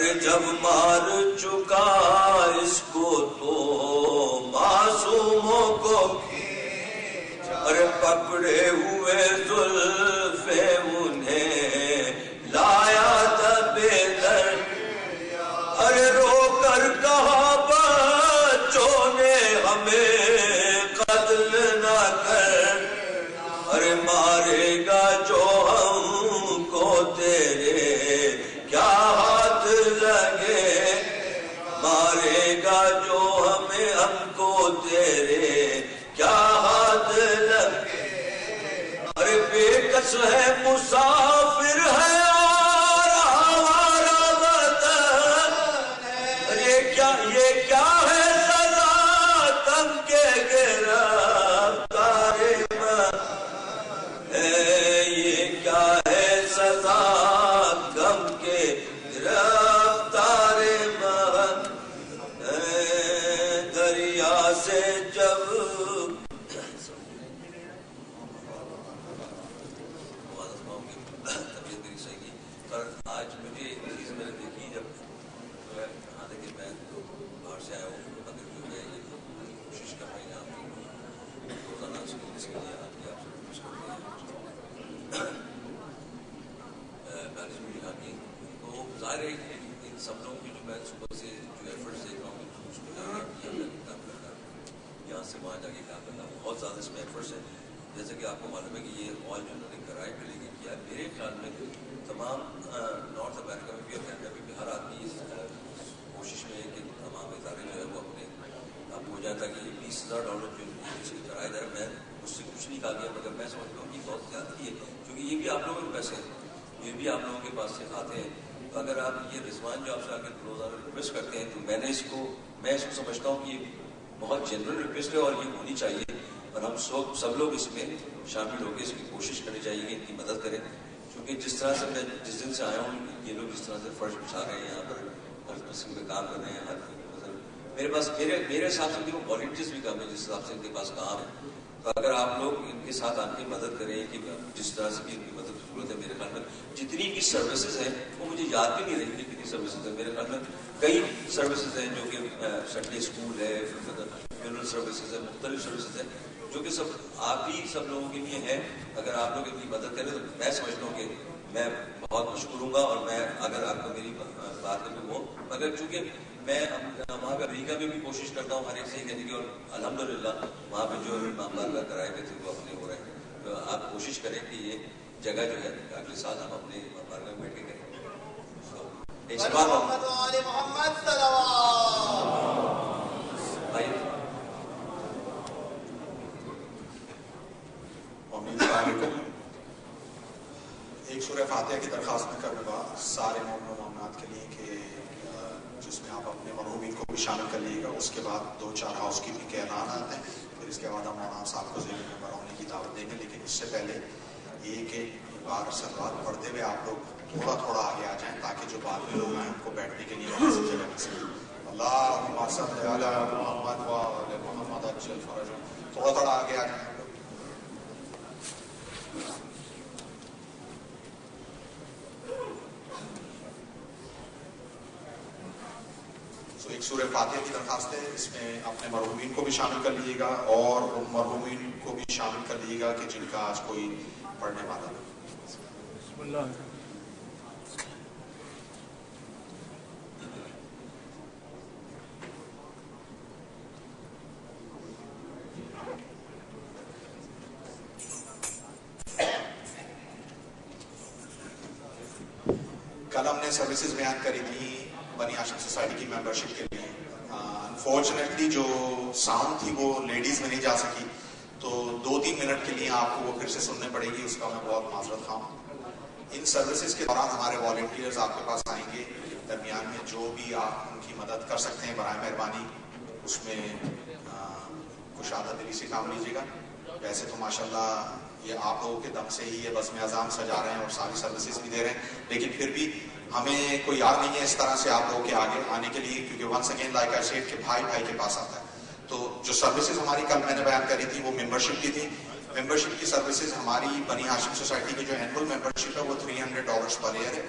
ارے جب مار چکا اس کو تو معصوموں کو ارے پکڑے ہوئے زلف انہیں لایا تھا بے در ارے رو کر کہا بچوں نے ہمیں قتل نہ کر ارے مارے گا جو ہم کو تیرے کیا ہاتھ لگے مارے گا جو ہم کو تیرے کیا ہاتھ لگے ارے بے کس ہے مسافر ہے اور ہمارا وطن یہ کیا ہے سزا تم کے گرفتار یہ کیا ہے سزا غم کے گرفتار دریا سے جب پر آج مجھے ایک چیز میں نے دیکھی جب حالانکہ میں تو باہر سے آیا ہوں مگر جو ہے یہ کوشش کر رہے ہیں آپ روزانہ اس کے لیے آپ سے کوشش کرتے ہیں مینجمنٹ یہاں کی تو ظاہر ہے ان سب لوگوں کی جو میں صبح سے جو ایفرٹس دیکھ رہا ہوں اس کو جا رہا ہے کام کرنا یہاں سے وہاں جا کے کام کرنا بہت زیادہ اس میں ایفرٹس ہے جیسے کہ آپ کو معلوم ہے کہ یہ ہال جو انہوں نے کرائے پہ لے کے کیا میرے خیال میں تمام نارتھ امریکہ میں بھی اور کینیڈا میں بھی ہر آدمی اس کوشش میں ہے کہ تمام ادارے جو ہے وہ اپنے آپ ہو جائے تاکہ یہ $20,000 جو اس کے کرایہ دار میں مجھ سے کچھ نہیں کہا گیا مگر میں سمجھتا ہوں کہ بہت زیادتی ہے کیونکہ یہ بھی آپ لوگوں کے پیسے ہیں یہ بھی آپ لوگوں کے پاس سے آتے ہیں تو اگر آپ یہ رضوان جو آپ سے آ کے روزانہ ریکویسٹ کرتے ہیں تو میں اس کو سمجھتا ہوں کہ یہ بہت جنرل ریکویسٹ ہے اور یہ ہونی چاہیے اور ہم سب لوگ اس میں شامل ہو کے اس کی کوشش کرنی چاہیے کہ ان کی مدد کریں کیونکہ جس طرح سے میں جس دن سے آیا ہوں یہ لوگ جس طرح سے فرش بچھا رہے ہیں یہاں پر ہر قسم کے کام کر رہے ہیں ہر میرے پاس میرے حساب سے وہ والنٹیئرز بھی کم ہے جس حساب سے ان کے پاس کام ہے تو اگر آپ لوگ ان کے ساتھ آ کے مدد کریں کہ جس طرح سے بھی ان کی مدد کی ضرورت ہے میرے خیال میں جتنی بھی سروسز ہیں وہ مجھے یاد بھی نہیں رہی کہ کتنی سروسز ہیں میرے خیال میں کئی سروسز ہیں جو کہ سنڈے اسکول ہے فیونرل سروسز ہے مختلف سروسز ہیں جو کہ سب آپ ہی سب لوگوں کے لیے ہیں اگر آپ لوگ ان کی مدد کریں تو میں سمجھتا ہوں کہ میں بہت مشکور ہوں گا اور میں اگر آپ کو میری بات کروں وہ مگر چونکہ میں وہاں پہ امریکہ میں بھی کوشش کرتا ہوں ہر ایک سے کہنے کی اور الحمدللہ وہاں پہ جو معاملات کا کرائے پہ تھے وہ اپنے ہو رہے ہیں تو آپ کوشش کریں کہ یہ جگہ جو ہے اگلے سال ہم اپنے بارے میں بیٹھ کے کریں ایک سورہ فاتحہ کی درخواست میں کروں گا سارے مومن و مومنات کے لیے کہ جس میں آپ اپنے مرحومین کو بھی شامل کر لیجیے گا اس کے بعد 2-4 ہاؤس کیپنگ کے اعلانات ہیں پھر اس کے بعد ہم مولانا صاحب کو ذہن میں ہونے کی دعوت دیں گے لیکن اس سے پہلے ایک بار سلوات پڑھتے ہوئے آپ لوگ تھوڑا تھوڑا آگے آ جائیں تاکہ جو بعد میں لوگ ہیں ان کو بیٹھنے کے لیے وہاں سے جگہ مل سکے اللہم صل علی محمد وعلی محمد عجل فرجهم تھوڑا تھوڑا آگے آ جائیں ایک سورہ فاتحہ کی درخواست ہے اس میں اپنے مرحومین کو بھی شامل کر لیجیے گا اور ان مرحومین کو بھی شامل کر لیجیے گا کہ جن کا آج کوئی پڑھنے والا ہے بسم اللہ کل ہم نے سروسز بیان کری تھی بنی ہاشم سوسائٹی کی ممبرشپ کے لیے انفارچونیٹلی جو ساؤنڈ تھی وہ لیڈیز میں نہیں جا سکی تو 2-3 منٹ کے لیے آپ کو وہ پھر سے سننے پڑے گی اس کا میں بہت معذرت خواہ ہوں ان سروسز کے دوران ہمارے والنٹیئرز آپ کے پاس آئیں گے درمیان میں جو بھی آپ ان کی مدد کر سکتے ہیں برائے مہربانی اس میں کشادہ دلی سے کام لیجیے گا ویسے تو ماشاءاللہ یہ آپ لوگوں کے دم سے ہی یہ بزم اعظام سجا رہے ہیں اور ساری سروسز بھی دے رہے ہیں لیکن پھر بھی ہمیں کوئی یاد نہیں ہے اس طرح سے آپ لوگوں کے آگے آنے کے لیے کیونکہ once again like I said کہ بھائی بھائی کے پاس آتا ہے تو جو سروسز ہماری کل میں نے بیان کری تھی وہ ممبرشپ کی تھی ممبرشپ کی سروسز ہماری بنی ہاشم سوسائٹی کی جو اینول ممبرشپ ہے وہ $300 پر ایئر ہے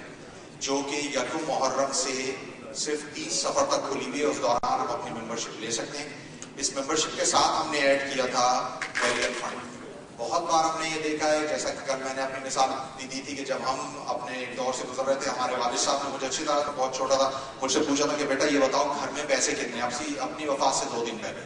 جو کہ یکم محرم سے صرف 30 سفر تک کھلی ہوئی ہے. اس دوران ہم اپنی ممبرشپ لے سکتے ہیں. اس ممبرشپ کے ساتھ ہم نے ایڈ کیا تھا بیریل فنڈ. بہت بار ہم نے یہ دیکھا ہے, جیسا کہ کل میں نے اپنی مثال دی تھی کہ جب ہم اپنے ایک دور سے گزر رہے تھے, ہمارے والد صاحب نے مجھے اچھی طرح, بہت چھوٹا تھا, مجھ سے پوچھا تھا کہ بیٹا یہ بتاؤ گھر میں پیسے کتنے ہیں, اپنی وفات سے 2 دن پہلے.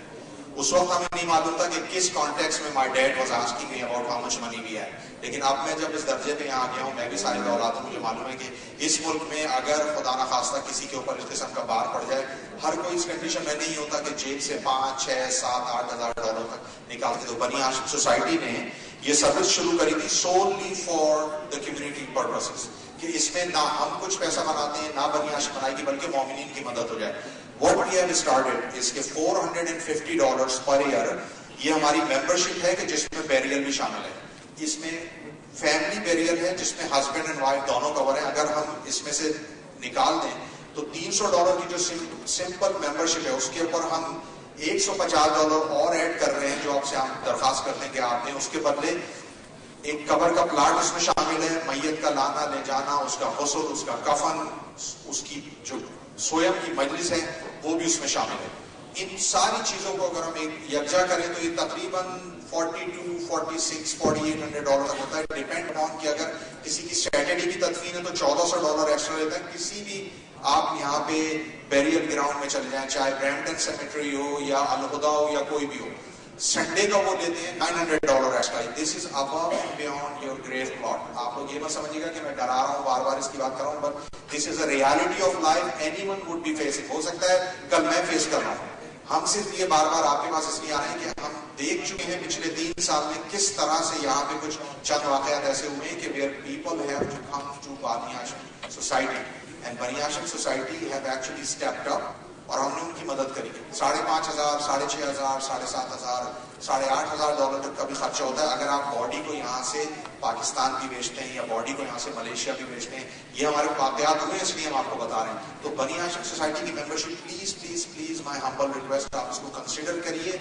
اس وقت ہمیں نہیں معلوم تھا کہ کس کانٹیکس میں my dad was asking me about how much money we had. لیکن اب میں جب اس درجے پہ یہاں گیا ہوں, میں بھی سارے اولاد ہوں, مجھے معلوم ہے کہ اس ملک میں اگر خدا نہ خواستہ کسی کے اوپر اس قسم کا بار پڑ جائے, ہر کوئی اس کنڈیشن میں نہیں ہوتا کہ جیب سے 5, 6, 7, 8 ہزار ڈالر تک نکال کے. تو بنی ہاشم سوسائٹی نے یہ سروس شروع کری تھی solely for the community purposes, کہ اس میں نہ ہم کچھ پیسہ بناتے ہیں نہ بنی ہاشم بنائے گی, بلکہ مومنین کی مدد ہو جائے. What we have started is کہ $450 پر ایئر یہ ہماری ممبرشپ ہے, کہ جس میں بیریل بھی شامل ہے. اس میں فیملی بیریل ہے جس میں ہسبینڈ اینڈ وائف دونوں کور ہیں. اگر ہم اس میں سے نکال دیں تو $300 کی جو سمپل ممبرشپ ہے اس کے اوپر ہم $150 اور ایڈ کر رہے ہیں, جو آپ سے ہم درخواست کرتے ہیں کہ آپ نے اس کے بدلے ایک قبر کا پلاٹ اس میں شامل ہے, میت کا لانا لے جانا, اس کا غسل, اس کا کفن, اس کی جو سویم کی مجلس ہے وہ بھی اس میں شامل ہے. ان ساری چیزوں کو اگر ہم ایک یکجا کریں تو یہ تقریباً $42, $46, $4800 تک ہوتا ہے. ڈیپینڈ آن کہ اگر کسی کی سیٹرڈے کی تدفین ہے تو $1400 ایکسٹرا لیتا ہے. کسی بھی آپ یہاں پہ بیریل گراؤنڈ میں چلے جائیں, چاہے برامپٹن سیمیٹری ہو یا الہدا ہو یا کوئی بھی ہو, سنڈے کا وہ لیتے ہیں $900 extra. This is above and beyond your grave plot. آپ لوگ یہ مت سمجھیے گا کہ میں ڈرا رہا ہوں, بار بار اس کی بات کر رہا ہوں, but this is a reality of life. Any one would be facing. ہو سکتا ہے کل میں فیس کر رہا ہوں. ہم صرف یہ بار بار آپ کے پاس اس لیے آ رہے ہیں کہ ہم دیکھ چکے ہیں پچھلے 3 سال میں کس طرح سے یہاں پہ کچھ چند واقعات ایسے ہوئے ہیں کہ where people have to come to Bani Hashim society, and Bani Hashim society have actually stepped up, اور ہم نے ان کی مدد کری. $5,500, $6,500, $7,500, $8,500 تک کا بھی خرچہ ہوتا ہے. اگر آپ باڈی کو یہاں سے پاکستان بھی بیچتے ہیں یا باڈی کو یہاں سے ملیشیا بھی بیچتے ہیں, یہ ہمارے واقعات ہوئے اس لیے ہم آپ کو بتا رہے ہیں. تو بنی ہاشم سوسائٹی کی membership please please please my humble request, آپ اس کو کنسیڈر کریے.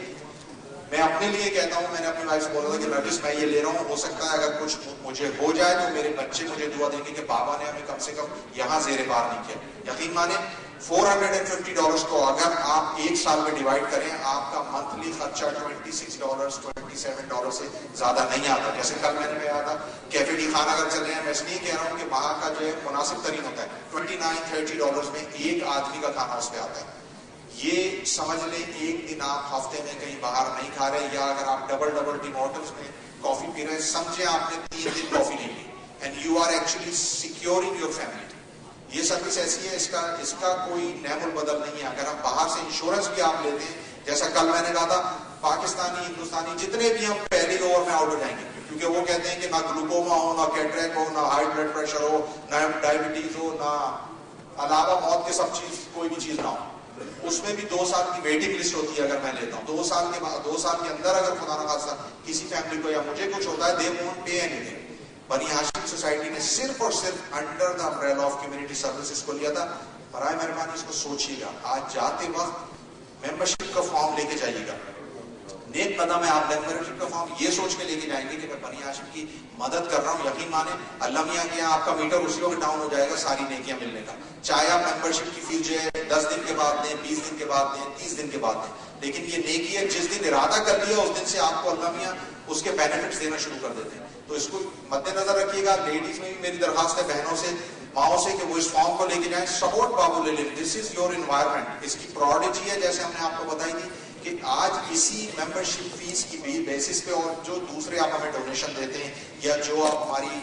میں اپنے لیے کہتا ہوں, میں نے اپنی وائف سے بولا تھا کہ نرگس میں یہ لے رہا ہوں, ہو سکتا ہے اگر کچھ مجھے ہو جائے تو میرے بچے مجھے دعا دیں گے کہ بابا نے ہمیں کم سے کم یہاں زیر بار نہیں کیا. یقین مانیں $450 کو اگر آپ 1 سال میں ڈیوائڈ کریں, آپ کا منتھلی خرچہ $26, $27 سے زیادہ نہیں آتا. جیسے کل میں نے کہا تھا کیفے ڈی خان اگر چل رہے ہیں, میں اس لیے کہہ رہا ہوں کہ وہاں کا جو ہے مناسب ترین ہوتا ہے, $29-30 میں ایک آدمی کا کھانا اس پہ آتا ہے. یہ سمجھ لیں ایک دن آپ ہفتے میں کہیں باہر نہیں کھا رہے, یا اگر آپ ڈبل ٹیم ہوٹلس میں کافی پی رہے ہیں, سمجھیں آپ نے 3 دن کافی نہیں پی, and you are actually securing your family. یہ سروس ایسی ہے, اس کا کوئی نعم البدل نہیں ہے. اگر ہم باہر سے انشورنس بھی آپ لیتے ہیں, جیسا کل میں نے کہا تھا, پاکستانی ہندوستانی جتنے بھی ہم پہلی اوور میں آؤٹ ہو جائیں گے, کیونکہ وہ کہتے ہیں کہ نہ گلوکوما ہو, نہ کیٹریک ہو, نہ ہائی بلڈ پریشر ہو, نہ ڈائبٹیز ہو, نہ علاوہ موت کے سب چیز کوئی بھی چیز نہ ہو. اس میں بھی 2 سال کی ویٹنگ لسٹ ہوتی ہے. اگر میں لیتا ہوں 2 سال کے بعد, 2 سال کے اندر اگر خدا نہ خاصہ کسی فیملی کو یا مجھے کچھ ہوتا ہے, دے وونٹ پے اینی تھنگ. بنی ہاشم سوسائٹی نے صرف اور صرف under the umbrella of community services کو لیا تھا. برائے مہربانی اس کو سوچیے گا, آج جاتے وقت ممبرشپ کا فارم لے کے جائیے گا. نیک قدم ہے, آپ ممبرشپ کا فارم یہ سوچ کے لے کے جائیں گے کہ میں بنی ہاشم کی مدد کر رہا ہوں. یقین مانیں اللہ میاں کے یہاں آپ کا میٹر اسی وقت ڈاؤن ہو جائے گا ساری نیکیاں ملنے کا. چاہے آپ ممبرشپ کی فیس جو ہے 10 دن کے بعد دیں, 20 دن کے بعد دیں, 30 دن کے بعد دیں, لیکن یہ نیکی ہے جس دن ارادہ کر لیا اس دن سے آپ کو اللہ میاں اس کے بینیفٹس دینا شروع کر دیتے ہیں. تو اس کو مد نظر رکھیے گا. لیڈیز میں بھی میری درخواست ہے, بہنوں سے, ماؤں سے, کہ وہ اس فارم کو لے کے جائیں. سپورٹ بابو لے لیں. دس از یور انوائرمنٹ. اس کی پروڈیجی ہے, جیسے ہم نے آپ کو بتائی تھی کہ آج اسی ممبرشپ فیس کی بیسس پہ, اور جو دوسرے آپ ہمیں ڈونیشن دیتے ہیں یا جو آپ ہماری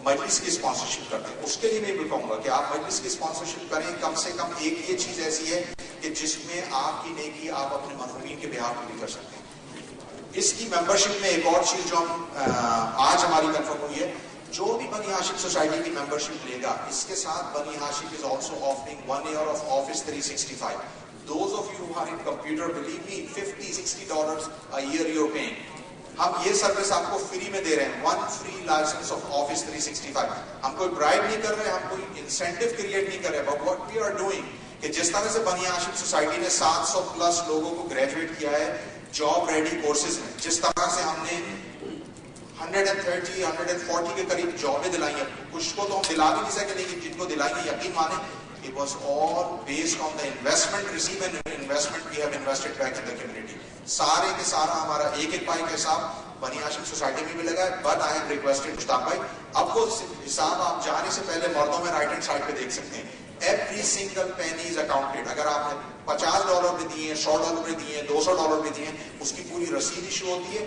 مجلس کی اسپانسرشپ کرتے ہیں, اس کے لیے میں بھی کہوں گا کہ آپ مجلس کی اسپانسرشپ کریں. کم سے کم ایک یہ چیز ایسی ہے کہ جس میں آپ کی نیکی آپ اپنے مرحومین کے بہاف میں بھی کر سکتے ہیں. اس کی ممبرشپ میں ایک اور چیز جو ہم آج ہماری کنفرم ہوئی ہے, جو بھی بنی ہاشم سوسائٹی کی ممبرشپ لے گا, اس کے ساتھ بنی ہاشم is also offering 1 year of Office 365. Those of you who are in computer, believe me, $50-60 a year you're paying. ہم یہ سروس آپ کو فری میں دے رہے ہیں, 1 free license of Office 365. ہم کوئی برائب نہیں کر رہے, ہم کوئی انسینٹیو کریٹ نہیں کر رہے, but what we are doing کہ جس طرح سے بنی ہاشم سوسائٹی نے 700+ لوگوں کو گریجویٹ کیا ہے جاب ریڈی کورسز میں, جس طرح سے ہم نے 130 140 کے قریب جابیں دلائی ہیں. کچھ کو تو ہم دلا بھی نہیں سکے, لیکن جن کو دلائی ہیں یقین مانیں it was all based on the investment received and investment we have invested back in the community. سارے کے سارا ہمارا ایک ایک پائی کا حساب بنی ہاشم سوسائٹی میں بھی لگا ہے. بٹ آئی ہیو ریکویسٹڈ مشتاق بھائی, اب وہ حساب آپ جانے سے پہلے مردوں میں رائٹ ہینڈ سائڈ پہ دیکھ سکتے ہیں. ایوری سنگل پینی از اکاؤنٹڈ. اگر آپ نے $50 بھی دیے ہیں, $100 بھی دیے ہیں, $200 بھی دیے ہیں, اس کی پوری رسید ایشو ہوتی ہے.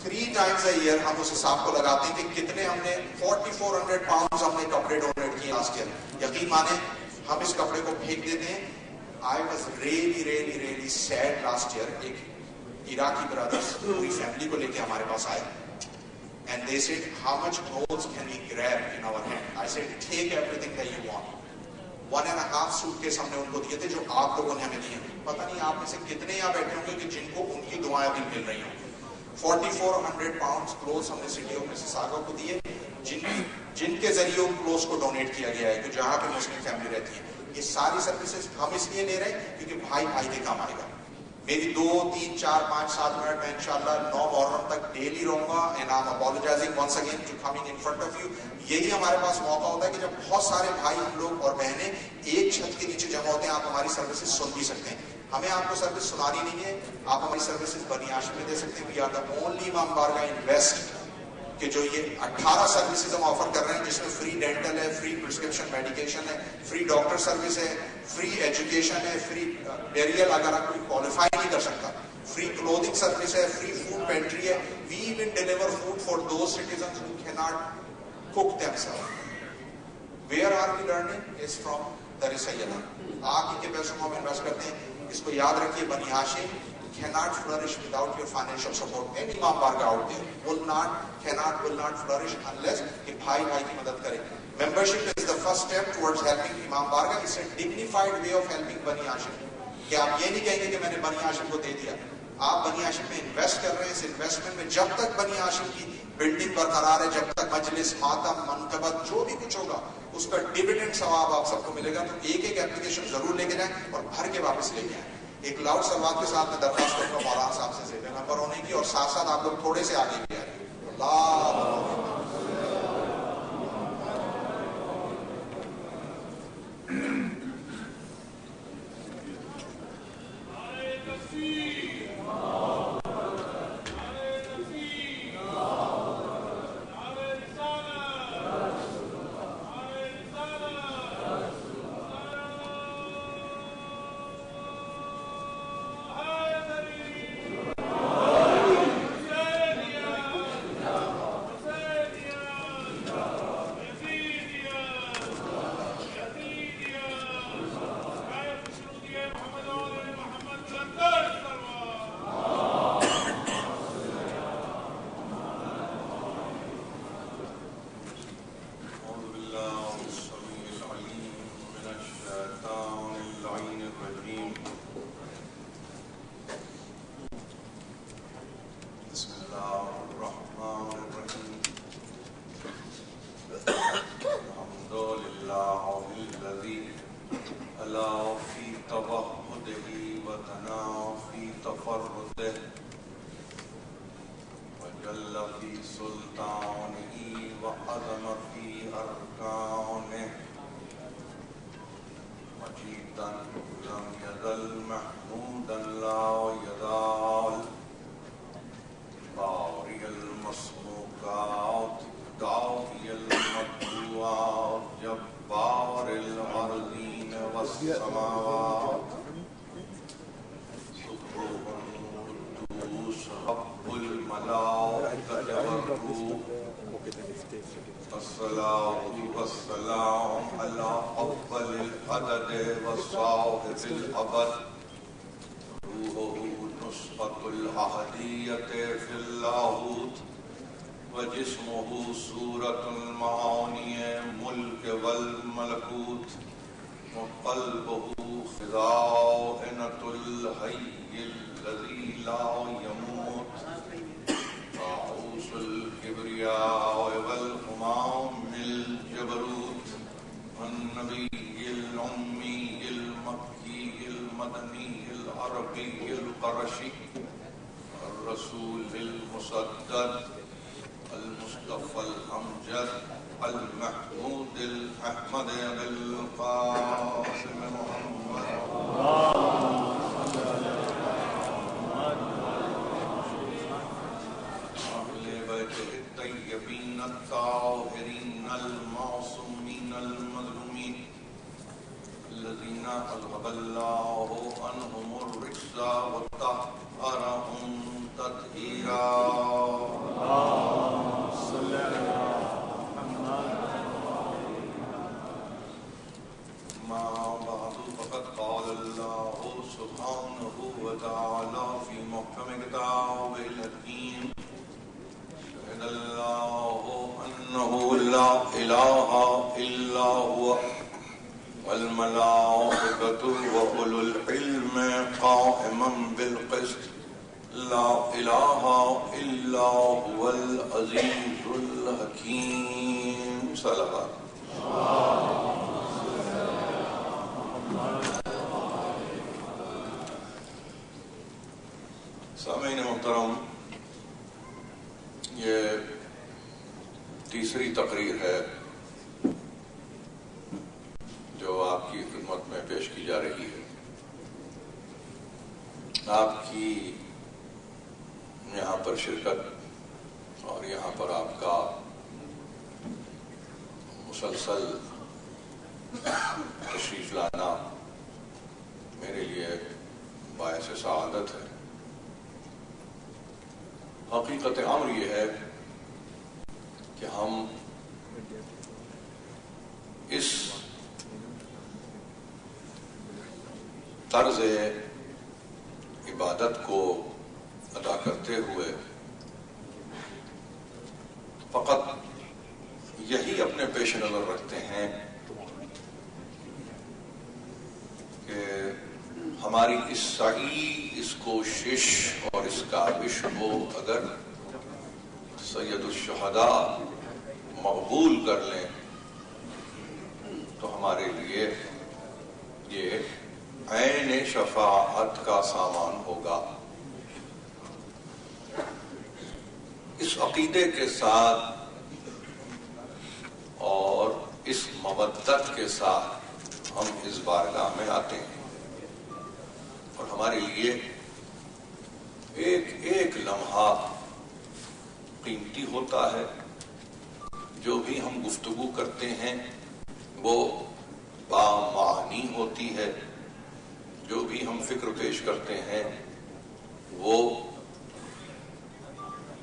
3 times a year ہم اس حساب کو لگاتے ہیں کہ کتنے ہم نے 4400 pounds ہم نے کپڑے ڈونیٹ کیے لاسٹ ایئر. یقین مانیں ہم اس کپڑے کو پھینک دیتے ہیں. I was really sad last year. ایک عراقی برادرز پوری فیملی کو لے کے ہمارے پاس آئے and they said how much clothes can we grab in our hand. I said take everything that you want. 1.5 suitcase ہم نے ان کو دیے تھے جو آپ لوگوں نے ہمیں دیے. پتہ نہیں آپ میں سے کتنے یہاں بیٹھے ہوں گے کہ جن کو ان کی دعائیں بھی مل رہی ہوں. 4400 pounds clothes ہم نے سٹی آف مسیساگا کو دیے, جن کے ذریعے ان کلوتھس کو ڈونیٹ کیا گیا ہے کہ جہاں پہ مسلم فیملی رہتی ہے. یہ ساری سروسز ہم اس لیے لے رہے ہیں کیونکہ بھائی بھائی کے کام آئے گا. میری 2 3 4 5 7 منٹ میں انشاءاللہ 9 محرم تک ڈیلی رہوں گا and I'm apologizing once again to coming in front of you. یہی ہمارے پاس موقع ہوتا ہے کہ جب بہت سارے بھائی ہم لوگ اور بہنیں ایک چھت کے نیچے جمع ہوتے ہیں, آپ ہماری سروسز سن بھی سکتے ہیں. ہمیں آپ کو سروس سنانی نہیں ہے, آپ ہماری سروسز بنی ہاشم میں دے سکتے ہیں. وی آر دا اونلی امام بارگاہ انویسٹ کہ جو یہ 18 سروسز ہم آفر کر رہے ہیں, جس میں فری ڈینٹل ہے, فری پرسکرپشن میڈیکیشن ہے, فری ڈاکٹر سروس ہے, فری ایجوکیشن ہے, فری بیریل اگر آپ کوئی کوالیفائی نہیں کر سکتا, فری کلوتھنگ سروس ہے, فری فوڈ پینٹری ہے. We even deliver food for those citizens who cannot cook themselves. Where are we learning? Is from Dar Sayyida. آپ ان کے پیسوں کو ہم انویسٹ کرتے ہیں. اس کو یاد رکھیے, بنی ہاشم cannot flourish without your financial support. Any imam bargah out there will not flourish unless کہ بھائی بھائی کی مدد کرے. Membership is the first step towards helping Imam Bargah. It's a dignified way of helping Bani Hashim. کہ آپ یہ نہیں کہیں گے کہ میں نے بنی ہاشم کو دے دیا. آپ بنی ہاشم میں انویسٹ کر رہے ہیں. اس انویسٹمنٹ میں جب تک بنی ہاشم کی بلڈنگ برقرار ہے, جب تک مجلس, ماتم, منقبت جو بھی کچھ ہوگا اس کا ڈیویڈنڈ ثواب آپ سب کو ملے گا. تو ایک اپلیکیشن ضرور لے کے جائیں اور بھر کے واپس لے کے آئیں. ایک لاؤڈ سلوات کے ساتھ میں درخواست کروں گا مولانا صاحب سے زیر نمبر ہونے کی, اور ساتھ ساتھ آپ لوگ تھوڑے سے آگے بھی آئیں. اللہ المصطفى الأمجد المحمود الأحمد بالقاسم محمد أهل بيته الطيبين الطاهرين المعصومين المظلومين الذين أذهب الله عنهم الرجس وطهرهم تطهيرا. صل على محمد. ما بعد فقد قال الله سبحانه وتعالى في محكم كتابه الحكيم شهد الله أنه لا إله إلا هو والملائكة وأولو العلم قائما بالقسط لا إله إلا هو العزيز الحكيم. صلوات. سامعین محترم، یہ تیسری تقریر ہے جو آپ کی خدمت میں پیش کی جا رہی ہے. آپ کی یہاں پر شرکت اور یہاں پر آپ کا مسلسل تشریف لانا میرے لیے باعث سعادت ہے. حقیقت امر یہ ہے کہ ہم اس طرز عبادت کو ادا کرتے ہوئے فقط یہی اپنے پیش نظر رکھتے ہیں کہ ہماری اس سعی، اس کوشش اور اس کاوش کو اگر سید الشہداء مقبول کر لیں تو ہمارے لیے یہ عین شفاعت کا سامان ہوگا. اس عقیدے کے ساتھ اور اس مودت کے ساتھ ہم اس بارگاہ میں آتے ہیں اور ہمارے لیے ایک ایک لمحہ قیمتی ہوتا ہے. جو بھی ہم گفتگو کرتے ہیں وہ بامعنی ہوتی ہے. جو بھی ہم فکر پیش کرتے ہیں وہ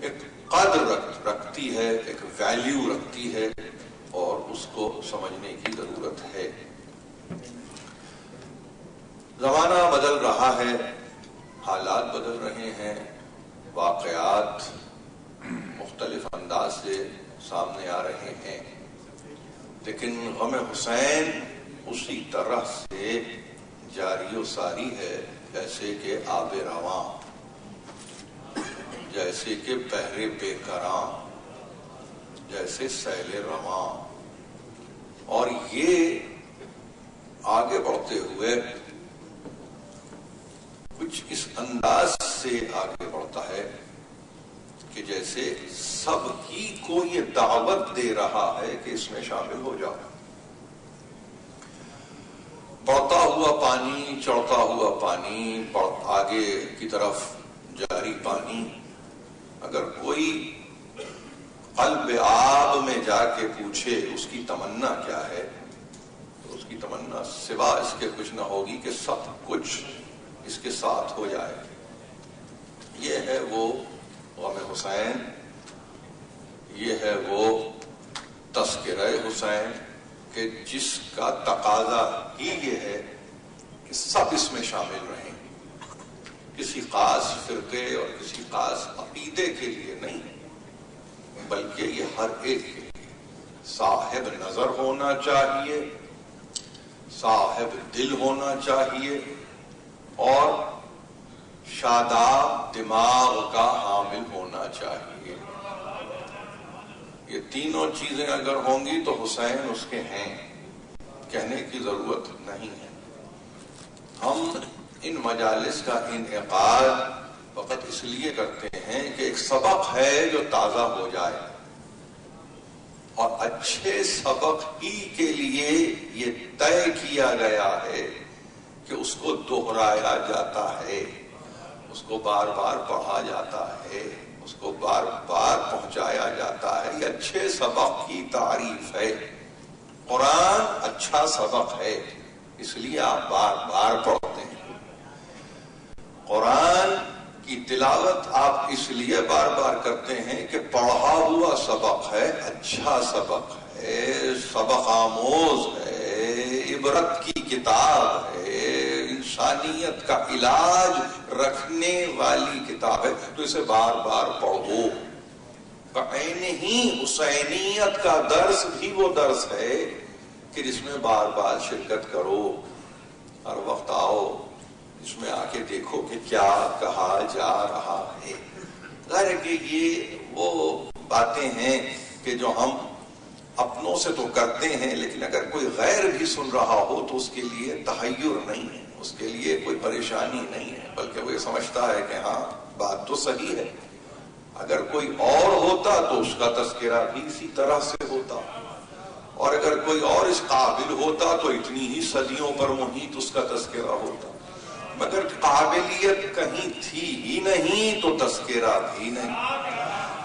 ایک قدر رکھتی ہے، ایک ویلیو رکھتی ہے اور اس کو سمجھنے کی ضرورت ہے. زمانہ بدل رہا ہے، حالات بدل رہے ہیں، واقعات مختلف انداز سے سامنے آ رہے ہیں، لیکن غم حسین اسی طرح سے جاری و ساری ہے جیسے کہ آب رواں، جیسے کہ بحر بے کراں، جیسے سیل رواں. اور یہ آگے بڑھتے ہوئے کچھ اس انداز سے آگے بڑھتا ہے کہ جیسے سب کی کو یہ دعوت دے رہا ہے کہ اس میں شامل ہو جاؤ. بڑھتا ہوا پانی، چڑھتا ہوا پانی، آگے کی طرف جاری پانی. اگر کوئی قلب آب میں جا کے پوچھے اس کی تمنا کیا ہے تو اس کی تمنا سوا اس کے کچھ نہ ہوگی کہ سب کچھ اس کے ساتھ ہو جائے. یہ ہے وہ غم حسین، یہ ہے وہ تذکرہ حسین کہ جس کا تقاضا ہی یہ ہے کہ سب اس میں شامل رہیں، کسی خاص فرقے اور کسی خاص عقیدے کے لیے نہیں، بلکہ یہ ہر ایک کے لیے صاحب نظر ہونا چاہیے، صاحب دل ہونا چاہیے اور شاداب دماغ کا حامل ہونا چاہیے. یہ تینوں چیزیں اگر ہوں گی تو حسین اس کے ہیں، کہنے کی ضرورت نہیں ہے. ہم ان مجالس کا انعقاد فقط اس لیے کرتے ہیں کہ ایک سبق ہے جو تازہ ہو جائے. اور اچھے سبق ہی کے لیے یہ طے کیا گیا ہے کہ اس کو دہرایا جاتا ہے، اس کو بار بار پڑھا جاتا ہے، اس کو بار بار پہنچایا جاتا ہے۔ یہ اچھے سبق کی تعریف ہے۔ قرآن اچھا سبق ہے، اس لیے آپ بار بار پڑھتے ہیں۔ قرآن کی تلاوت آپ اس لیے بار بار کرتے ہیں کہ پڑھا ہوا سبق ہے، اچھا سبق ہے، سبق آموز ہے، عبرت کی کتاب ہے، انسانیت کا علاج رکھنے والی کتاب ہے، تو اسے بار بار پڑھو۔ بعینہ حسینیت کا درس بھی وہ درس ہے کہ جس میں بار بار شرکت کرو، ہر وقت آؤ، اس میں آ کے دیکھو کہ کیا کہا جا رہا ہے۔ ظاہر ہے کہ یہ وہ باتیں ہیں کہ جو ہم اپنوں سے تو کرتے ہیں، لیکن اگر کوئی غیر بھی سن رہا ہو تو اس کے لیے تحیر نہیں ہے، اس کے لیے کوئی پریشانی نہیں ہے، بلکہ وہ یہ سمجھتا ہے کہ ہاں بات تو صحیح ہے۔ اگر کوئی اور ہوتا تو اس کا تذکرہ بھی اسی طرح سے ہوتا، اور اگر کوئی اور اس قابل ہوتا تو اتنی ہی صدیوں پر محیط اس کا تذکرہ ہوتا، مگر قابلیت کہیں تھی ہی نہیں تو تذکرہ بھی نہیں۔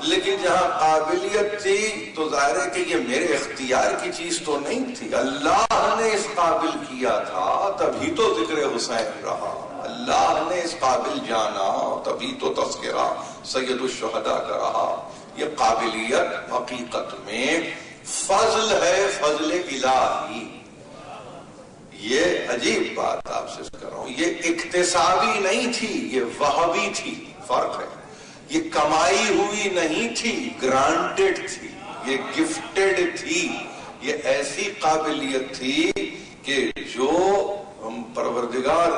لیکن جہاں قابلیت تھی تو ظاہر ہے کہ یہ میرے اختیار کی چیز تو نہیں تھی، اللہ نے اس قابل کیا تھا تبھی تو ذکر حسین رہا، اللہ نے اس قابل جانا تبھی تو تذکرہ سید الشہداء کا رہا۔ یہ قابلیت حقیقت میں فضل ہے، فضل الہی۔ یہ عجیب بات آپ سے کر رہا ہوں، یہ اکتسابی نہیں تھی، یہ وہبی تھی، فرق ہے۔ یہ کمائی ہوئی نہیں تھی، گرانٹڈ تھی، یہ گفٹڈ تھی، یہ ایسی قابلیت تھی کہ جو پروردگار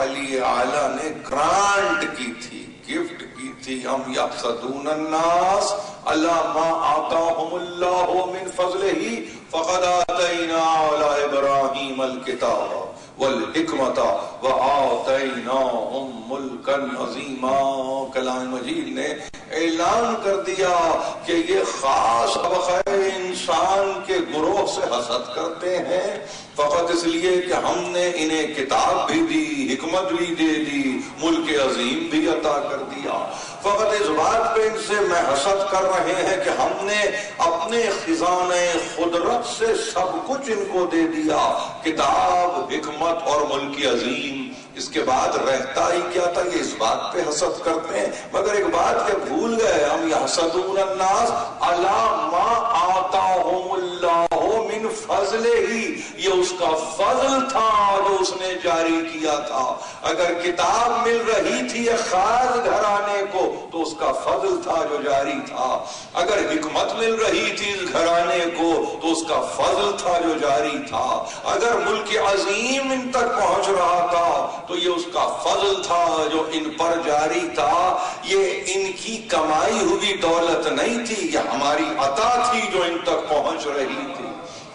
علی اعلیٰ نے گرانٹ کی تھی، گفٹ کی تھی۔ ہم یحسدون الناس علی ما آتاہم اللہ من فضلہ فقد آتینا علی ابراہیم الکتاب والحکمت وآتیناہم ملکا عظیما۔ کلام مجید نے اعلان کر دیا کہ یہ خاص سبق ہے، انسان کے گروہ سے حسد کرتے ہیں فقط اس لیے کہ ہم نے انہیں کتاب بھی دی، حکمت بھی دے دی، ملک عظیم بھی عطا کر دیا۔ فقط اس بات پہ ان سے میں حسد کر رہے ہیں کہ ہم نے اپنے خزانے قدرت سے سب کچھ ان کو دے دیا، کتاب، حکمت اور ملک عظیم۔ اس کے بعد رہتا ہی کیا تھا؟ یہ اس بات پہ حسد کرتے ہیں، مگر ایک بات کہ بھول گئے، ہم یحسدون الناس علی ما آتاہم اللہ من فضلہ، یہ اس کا فضل تھا جو اس نے جاری کیا تھا۔ اگر کتاب مل رہی تھی ایک خاص گھرانے کو تو اس کا فضل تھا جو جاری تھا، اگر حکمت مل رہی تھی اس گھرانے کو تو اس کا فضل تھا جو جاری تھا، اگر ملک عظیم ان تک پہنچ رہا تھا تو یہ اس کا فضل تھا جو ان پر جاری تھا۔ یہ ان کی کمائی ہوئی دولت نہیں تھی، یہ ہماری عطا تھی جو ان تک پہنچ رہی تھی۔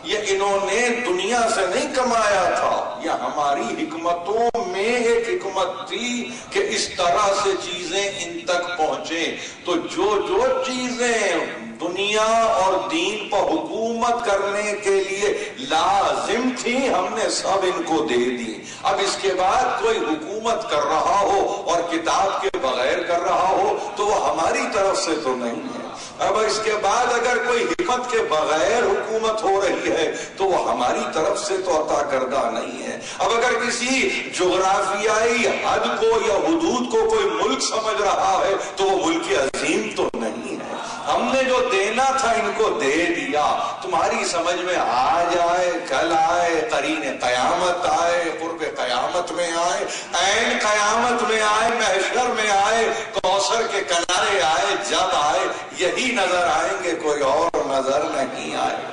یہ انہوں نے دنیا سے نہیں کمایا تھا، یہ ہماری حکمتوں میں ایک حکمت تھی کہ اس طرح سے چیزیں ان تک پہنچیں۔ تو جو چیزیں دنیا اور دین پر حکومت کرنے کے لیے لازم تھی ہم نے سب ان کو دے دی۔ اب اس کے بعد کوئی حکومت کر رہا ہو اور کتاب کے بغیر کر رہا ہو تو وہ ہماری طرف سے تو نہیں ہے۔ اب اس کے بعد اگر کوئی حکمت کے بغیر حکومت ہو رہی ہے تو وہ ہماری طرف سے تو عطا کردہ نہیں ہے۔ اب اگر کسی جغرافیائی حد کو یا حدود کو کوئی ملک سمجھ رہا ہے تو وہ ملک عظیم تو نہیں ہے۔ ہم نے جو دینا تھا ان کو دے دیا۔ تمہاری سمجھ میں آ جائے، کل آئے، قرین قیامت آئے، قرب قیامت میں آئے، عین قیامت میں آئے، محشر میں آئے، کوثر کے کنارے آئے، جب آئے یہی نظر آئیں گے، کوئی اور نظر نہیں آئے۔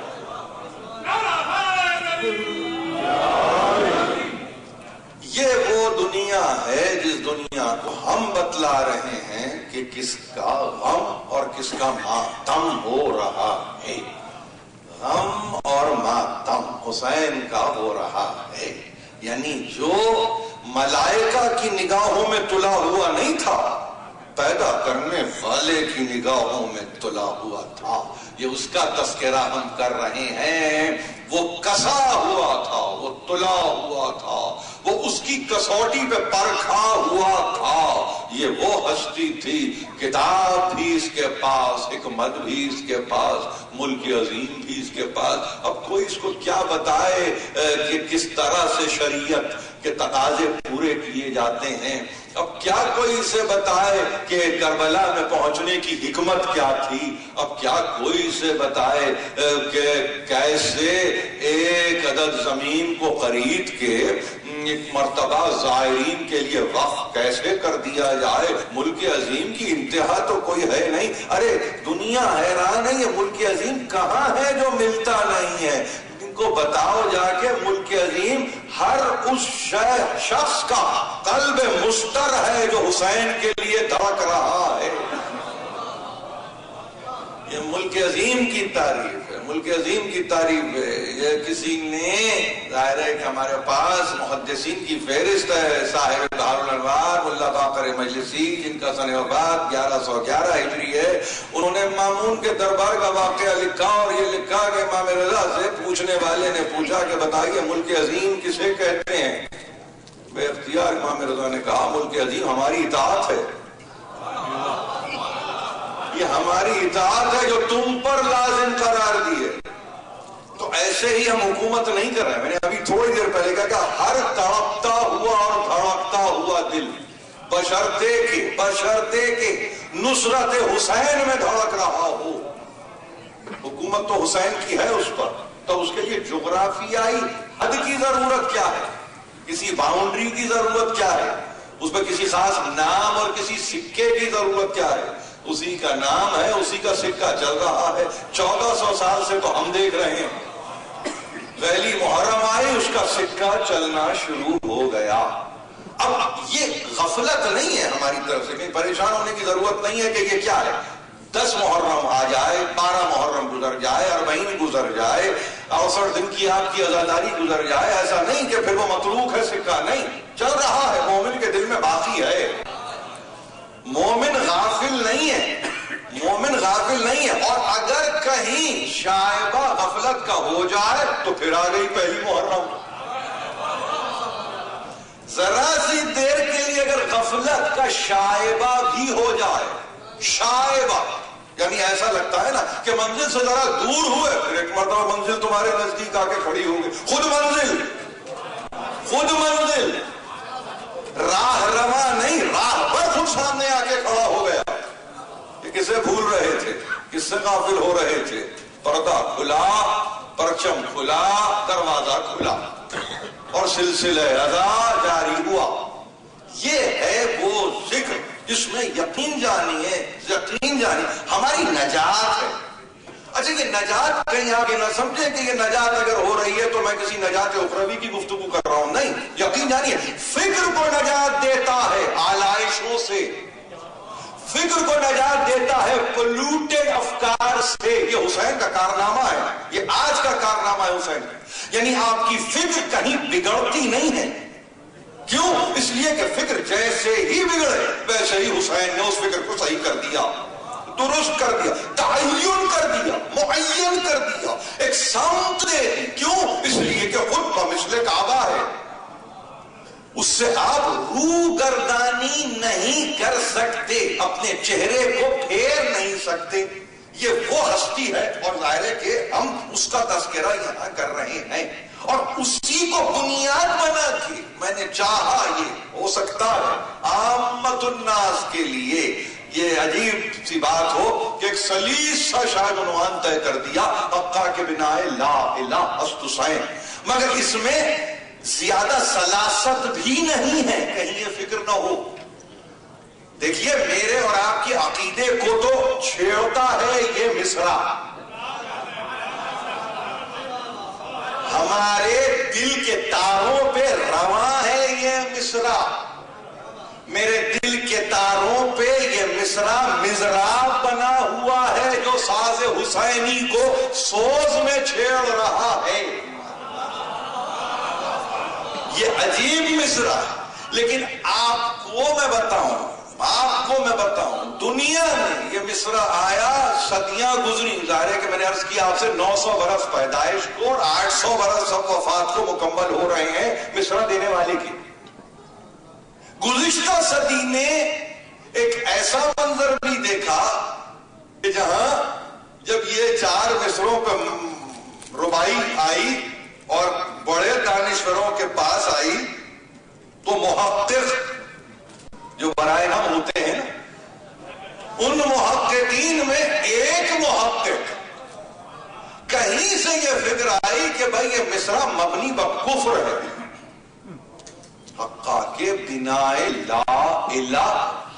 یہ وہ دنیا ہے جس دنیا کو ہم بتلا رہے ہیں کہ کس کا غم اور کس کا ماتم ہو رہا ہے۔ غم اور ماتم حسین کا ہو رہا ہے، یعنی جو ملائکہ کی نگاہوں میں تلا ہوا نہیں تھا پیدا کرنے والے کی نگاہوں میں تلا ہوا تھا. یہ اس کا تذکرہ ہم کر رہے ہیں. وہ کسا ہوا تھا, وہ تلا ہوا تھا, وہ اس کی کسوٹی پہ پرکھا ہوا تھا. یہ وہ ہستی تھی, کتاب بھی اس کے پاس, حکمت بھی اس کے پاس, ملک عظیم بھی اس کے پاس. اب کوئی اس کو کیا بتائے کہ کس طرح سے شریعت کے تقاضے پورے کیے جاتے ہیں. اب کیا کوئی اسے بتائے کہ کربلا میں پہنچنے کی حکمت کیا تھی. اب کیا کوئی اسے بتائے کہ کیسے ایک عدد زمین کو خرید کے ایک مرتبہ زائرین کے لیے وقف کیسے کر دیا جائے. ملک عظیم کی انتہا تو کوئی ہے نہیں. ارے دنیا حیران ہے, یہ ملک عظیم کہاں ہے جو ملتا نہیں ہے. کو بتاؤ جا کے ملک عظیم ہر اس شخص کا قلب مستر ہے جو حسین کے لیے دھڑک رہا ہے. یہ ملک عظیم کی تعریف ہے, ملک عظیم کی تعریف ہے. یہ کسی نے, ظاہر ہے کہ ہمارے پاس محدثین کی فہرست ہے, صاحب دار الانوار ملا باقر مجلسی, جن کا سن وفات 1111 ہجری ہے. انہوں نے مامون کے دربار کا واقعہ لکھا اور یہ لکھا کہ امام رضا سے پوچھنے والے نے پوچھا کہ بتائیے ملک عظیم کسے کہتے ہیں. بے اختیار امام رضا نے کہا ملک عظیم ہماری اطاعت ہے. یہ ہماری اطاعت ہے جو تم پر لازم قرار دی ہے. تو ایسے ہی ہم حکومت نہیں کر رہے ہیں. میں نے ابھی تھوڑی دیر پہلے کہا کہ ہر تڑپتا ہوا اور دھڑکتا ہوا دل بشرطے کے نصرت حسین میں دھڑک رہا ہو. حکومت تو حسین کی ہے اس پر, تو اس کے لیے جغرافیائی حد کی ضرورت کیا ہے, کسی باؤنڈری کی ضرورت کیا ہے, اس پہ کسی خاص نام اور کسی سکے کی ضرورت کیا ہے. اسی کا نام ہے, اسی کا سکہ چل رہا ہے. 1400 سال سے تو ہم دیکھ رہے ہیں. پہلی محرم آئی, اس کا سکہ چلنا شروع ہو گیا. اب یہ غفلت نہیں ہے ہماری طرف سے, کہیں پریشان ہونے کی ضرورت نہیں ہے کہ یہ کیا ہے. 10 محرم آ جائے, 12 محرم گزر جائے, 40 گزر جائے, 68 دن کی آپ کی عزاداری گزر جائے, ایسا نہیں کہ پھر وہ متروک ہے سکہ. نہیں, چل رہا ہے, مومن کے دل میں باقی ہے. مومن غافل نہیں ہے, مومن غافل نہیں ہے. اور اگر کہیں شائبہ غفلت کا ہو جائے تو پھر آ گئی پہلی محرم. ذرا سی دیر کے لیے اگر غفلت کا شائبہ بھی ہو جائے, شائبہ یعنی ایسا لگتا ہے نا کہ منزل سے ذرا دور ہوئے, پھر ایک مرتبہ منزل تمہارے نزدیک آ کے کھڑی ہوگی. خود منزل راہ رواں نہیں, راہ پر خود سامنے آ کے کھڑا ہو گیا. یہ کسے بھول رہے تھے, کس سے غافل ہو رہے تھے. پردہ کھلا, پرچم کھلا, دروازہ کھلا اور سلسلہ رضا جاری ہوا. یہ ہے وہ ذکر جس میں یقین جانی ہے, یقین جانی ہماری نجات ہے. اچھا یہ نجات کہیں آگے نہ سمجھے کہ یہ نجات اگر ہو رہی ہے تو میں کسی نجات اخروی کی گفتگو کر رہا ہوں. نہیں, یقین جانیے فکر کو نجات دیتا ہے آلائشوں سے, فکر کو نجات دیتا ہے پلوٹڈ افکار سے. یہ حسین کا کارنامہ ہے, یہ آج کا کارنامہ ہے حسین کا. یعنی آپ کی فکر کہیں بگڑتی نہیں ہے. کیوں؟ اس لیے کہ فکر جیسے ہی بگڑے ویسے ہی حسین نے اس فکر کو صحیح کر دیا, درست کر دیا, تعین کر دیا, معین کر دیا, ایک سمت دے دی. کیوں؟ اس لیے کہ خود بمثل کعبہ ہے, اس سے آپ روگردانی نہیں کر سکتے, اپنے چہرے کو پھیر نہیں سکتے. یہ وہ ہستی ہے اور ظاہر ہے کہ ہم اس کا تذکرہ یہاں کر رہے ہیں. اور اسی کو بنیاد بنا کے میں نے چاہا یہ ہو سکتا ہے عامت الناس کے لیے یہ عجیب سی بات ہو کہ ایک سلیس سا شاید عنوان طے کر دیا, مکہ کے بنائے لا الہ است حسین. مگر اس میں زیادہ سلاست بھی نہیں ہے, کہیں یہ فکر نہ ہو. دیکھیے میرے اور آپ کے عقیدے کو تو چھیڑتا ہے یہ مصرع, ہمارے دل کے تاروں پہ رواں ہے یہ مصرع. میرے دل کے تاروں پہ یہ مصرع مضراب بنا ہوا ہے جو ساز حسینی کو سوز میں چھیڑ رہا ہے. یہ عجیب مصرع ہے. لیکن آپ کو میں بتاؤں, آپ کو میں بتاؤں دنیا میں یہ مصرع آیا صدیاں گزری. ظاہر ہے کہ میں نے عرض کیا آپ سے 900 برس پیدائش کو اور 800 برس اب وفات کو مکمل ہو رہے ہیں مصرع دینے والے کی. گزشتہ صدی نے ایک ایسا منظر بھی دیکھا کہ جہاں جب یہ 4 مصروں پہ ربائی آئی اور بڑے دانشوروں کے پاس آئی تو محقق جو برائے ہم ہوتے ہیں ان محققین میں ایک محقق کہیں سے یہ فکر آئی کہ بھائی یہ مصرع مبنی بکفر ہے. حقا کے بنا لا الہ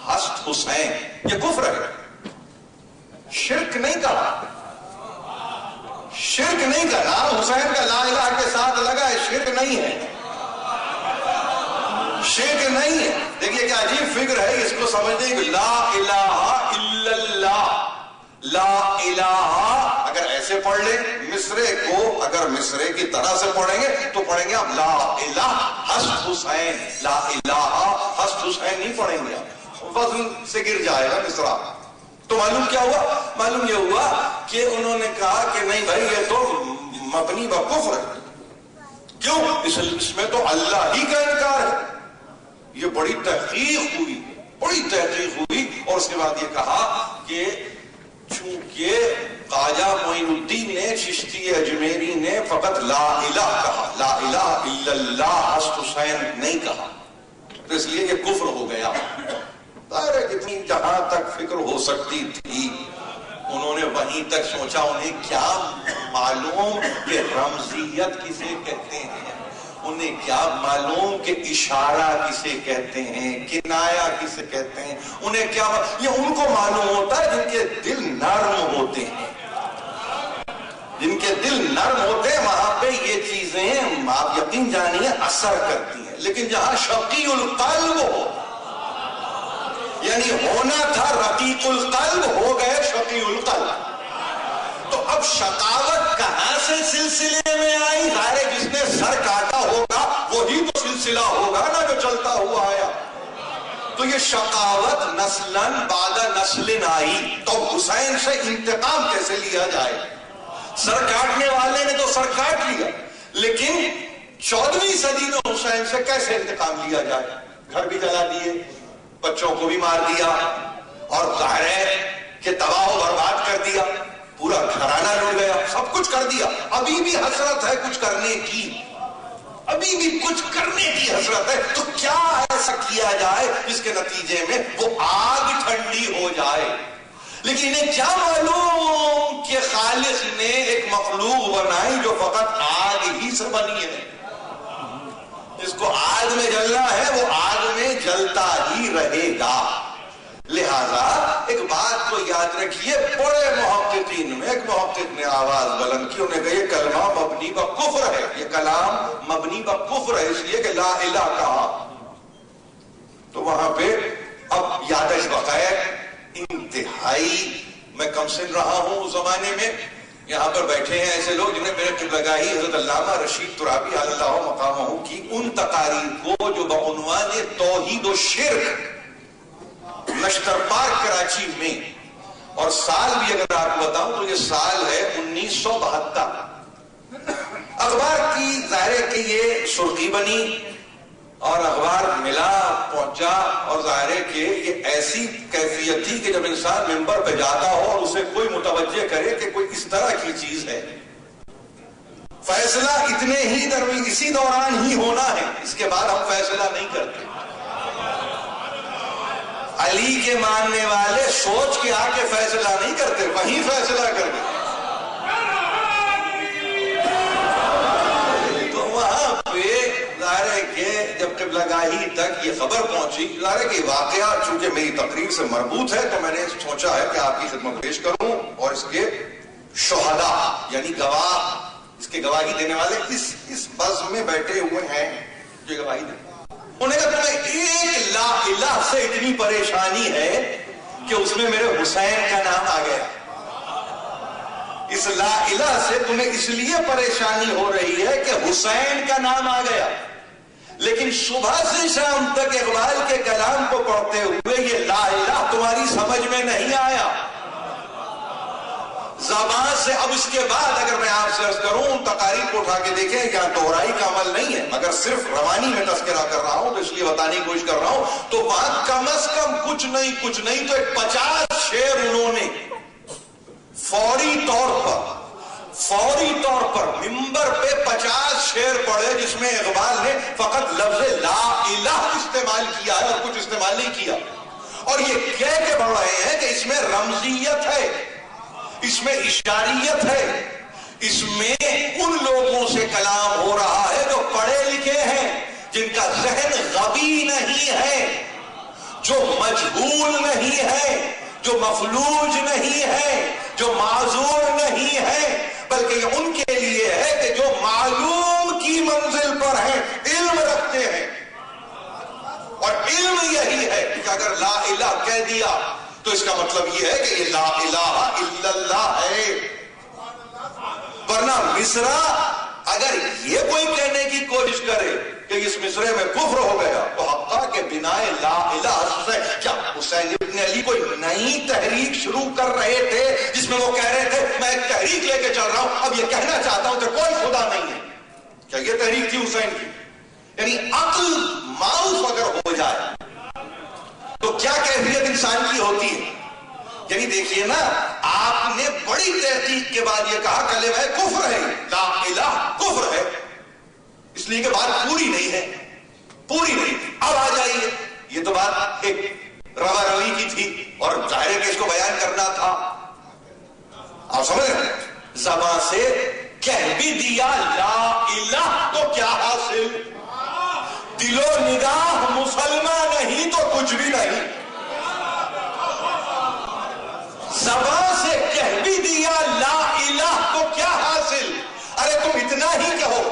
ہست حسین یہ کفر ہے. شرک نہیں کہا, شرک نہیں کہا. نام حسین کا لا الہ کے ساتھ لگا ہے, شرک نہیں ہے, شرک نہیں ہے. دیکھیے کیا عجیب فکر ہے, اس کو سمجھنے کی لا الہ الا اللہ. لا الہ اگر ایسے پڑھ لیں مصرے کو, اگر مصرے کی طرح سے پڑھیں گے تو پڑھیں گے آپ لا الہ ہست حسین. لا الہ ہست حسین نہیں پڑھیں گے آپ, وزن سے گر جائے گا مصرع. تو معلوم کیا ہوا؟ معلوم یہ ہوا کہ انہوں نے کہا کہ نہیں بھائی یہ تو مبنی بکفر ہے. کیوں؟ اس میں تو اللہ ہی کا انکار ہے. یہ بڑی تحقیق ہوئی, بڑی تحقیق ہوئی, اور اس کے بعد یہ کہا کہ چونکہ خواجہ معین الدین نے چشتی اجمیری نے فقط لا الہ کہا, لا الہ الا اللہ ہست حسین نہیں کہا, تو اس لیے یہ کفر ہو گیا. کتنی جہاں تک فکر ہو سکتی تھی انہوں نے وہیں تک سوچا. انہیں کیا معلوم کہ رمزیت کسے کہتے ہیں, انہیں کیا معلوم کہ اشارہ کسے کہتے ہیں, کنایا کسے کہتے ہیں. انہیں کیا یہ ان کو معلوم ہوتا ہے جن کے دل نرم ہوتے ہیں. جن کے دل نرم ہوتے ہیں وہاں پہ یہ چیزیں آپ یقین جانیے اثر کرتی ہیں. لیکن جہاں شقی القلب ہو, یعنی ہونا تھا رقیق القلب, ہو گئے شقی القلب. تو اب شقاوت کہاں سے سلسلے میں آئی؟ ظاہر جس نے سر کاٹا ہوگا وہی تو سلسلہ ہوگا نا جو چلتا ہوا آیا. تو یہ شقاوت نسلاً بعد نسل آئی. تو حسین سے انتقام کیسے لیا جائے؟ سر کاٹنے والے نے تو سر کاٹ لیا, لیکن 14ویں صدی میں حسین سے کیسے انتقام لیا جائے؟ گھر بھی جلا دیے, بچوں کو بھی مار دیا, اور ظاہر ہے کہ تباہ و برباد کر دیا, پورا گھرانہ لوٹ گیا, سب کچھ کر دیا. ابھی بھی حسرت ہے کچھ کرنے کی, ابھی بھی کچھ کرنے کی حسرت ہے. تو کیا ایسا کیا جائے جس کے نتیجے میں وہ آگ ٹھنڈی ہو جائے؟ لیکن انہیں کیا معلوم کہ خالق نے ایک مخلوق بنائی جو فقط آگ ہی سے بنی ہے. جس کو آگ میں جلنا ہے وہ آگ میں جلتا ہی رہے گا. لہذا ایک بات کو یاد رکھیے, بڑے محققین میں ایک محقق نے آواز بلند کی, انہوں نے کہا یہ کلمہ مبنی بکفر ہے, یہ کلام مبنی بکفر ہے, اس لیے کہ لا الہ کہا. تو وہاں پہ اب یادش بقائے انتہائی, میں کم سن رہا ہوں اس زمانے میں, یہاں پر بیٹھے ہیں ایسے لوگ جنہیں میرے قبلگاہی حضرت علامہ رشید ترابی اللہ مقامہ کی ان تقاریر کو جو بعنوان توحید و شرک نشتر پارک کراچی میں, اور سال بھی اگر آپ کو بتاؤں تو یہ سال ہے 1972. اخبار کی ظاہر ہے کہ یہ سرخی بنی اور اخبار ملا پہنچا, اور ظاہر ہے کہ یہ ایسی کیفیت تھی کہ جب انسان ممبر پہ جاتا ہو اور اسے کوئی متوجہ کرے کہ کوئی اس طرح کی چیز ہے, فیصلہ اتنے ہی اسی دوران ہی ہونا ہے, اس کے بعد ہم فیصلہ نہیں کرتے. علی کے ماننے والے سوچ کے آ کے فیصلہ نہیں کرتے, وہیں فیصلہ کرتے. تو وہاں پہ ظاہر ہے کہ جب قبلگاہی تک یہ خبر پہنچی, ظاہر ہے کہ واقعہ چونکہ میری تقریر سے مربوط ہے تو میں نے سوچا ہے کہ آپ کی خدمت پیش کروں, اور اس کے شہداء یعنی گواہ, اس کے گواہی دینے والے اس بزم میں بیٹھے ہوئے ہیں جو گواہی دیں. انہوں نے کہا تمہیں ایک لا الہ سے اتنی پریشانی ہے کہ اس میں میرے حسین کا نام آ گیا. اس لا الہ سے تمہیں اس لیے پریشانی ہو رہی ہے کہ حسین کا نام آ گیا. لیکن صبح سے شام تک اقبال کے کلام کو پڑھتے ہوئے یہ لا الہ تمہاری سمجھ میں نہیں آیا زبان سے. اب اس کے بعد اگر میں آپ سے عرض کروں ان تقاریر کو اٹھا کے دیکھیں یہاں دوہرائی کا عمل نہیں ہے مگر صرف روانی میں تذکرہ کر رہا ہوں تو اس لیے بتانے کی کوشش کر رہا ہوں. تو وہاں کم از کم کچھ نہیں تو 50 شعر انہوں نے فوری طور پر ممبر پہ 50 شعر پڑھے جس میں اقبال نے فقط لفظ لا الہ استعمال کیا ہے اور کچھ استعمال نہیں کیا. اور یہ کہہ کے بڑھ رہے ہیں کہ اس میں رمزیت ہے, اس میں اشاریت ہے, اس میں ان لوگوں سے کلام ہو رہا ہے جو پڑھے لکھے ہیں, جن کا ذہن غبی نہیں ہے, جو مجہول نہیں ہے, جو مفلوج نہیں ہے, جو معذور نہیں ہے, بلکہ یہ ان کے لیے ہے کہ جو معلوم کی منزل پر ہیں, علم رکھتے ہیں. اور علم یہی ہے کہ اگر لا الہ کہہ دیا تو اس کا مطلب یہ ہے کہ یہ لا الہ الا اللہ ہے. ورنہ مصرع اگر یہ کوئی کہنے کی کوشش کرے کہ اس مصرے میں کفر ہو گیا تو حقا کے بنا لا الہ سے کیا حسین ابن علی کوئی نئی تحریک شروع کر رہے تھے جس میں وہ کہہ رہے تھے میں ایک تحریک لے کے چل رہا ہوں, اب یہ کہنا چاہتا ہوں کہ کوئی خدا نہیں ہے. کیا یہ تحریک تھی حسین کی؟ یعنی عقل معروف اگر ہو جائے تو کیا کیفیت انسان کی ہوتی ہے. یعنی دیکھیے نا, آپ نے بڑی تحقیق کے بعد یہ کہا کلمہ کفر ہے, لا الہ کفر ہے, اس لیے کہ بات پوری نہیں ہے, پوری نہیں. اب آ جائیے, یہ تو بات ایک روا روی کی تھی اور ظاہر ہے کہ اس کو بیان کرنا تھا. آپ سمجھ رہے ہیں, زبان سے کہہ بھی دیا لا الہ تو کیا حاصل, دل و نگاہ مسلمان نہیں تو کچھ بھی نہیں. زبان سے کہہ بھی دیا لا الہ تو کیا حاصل, ارے تم اتنا ہی کہو.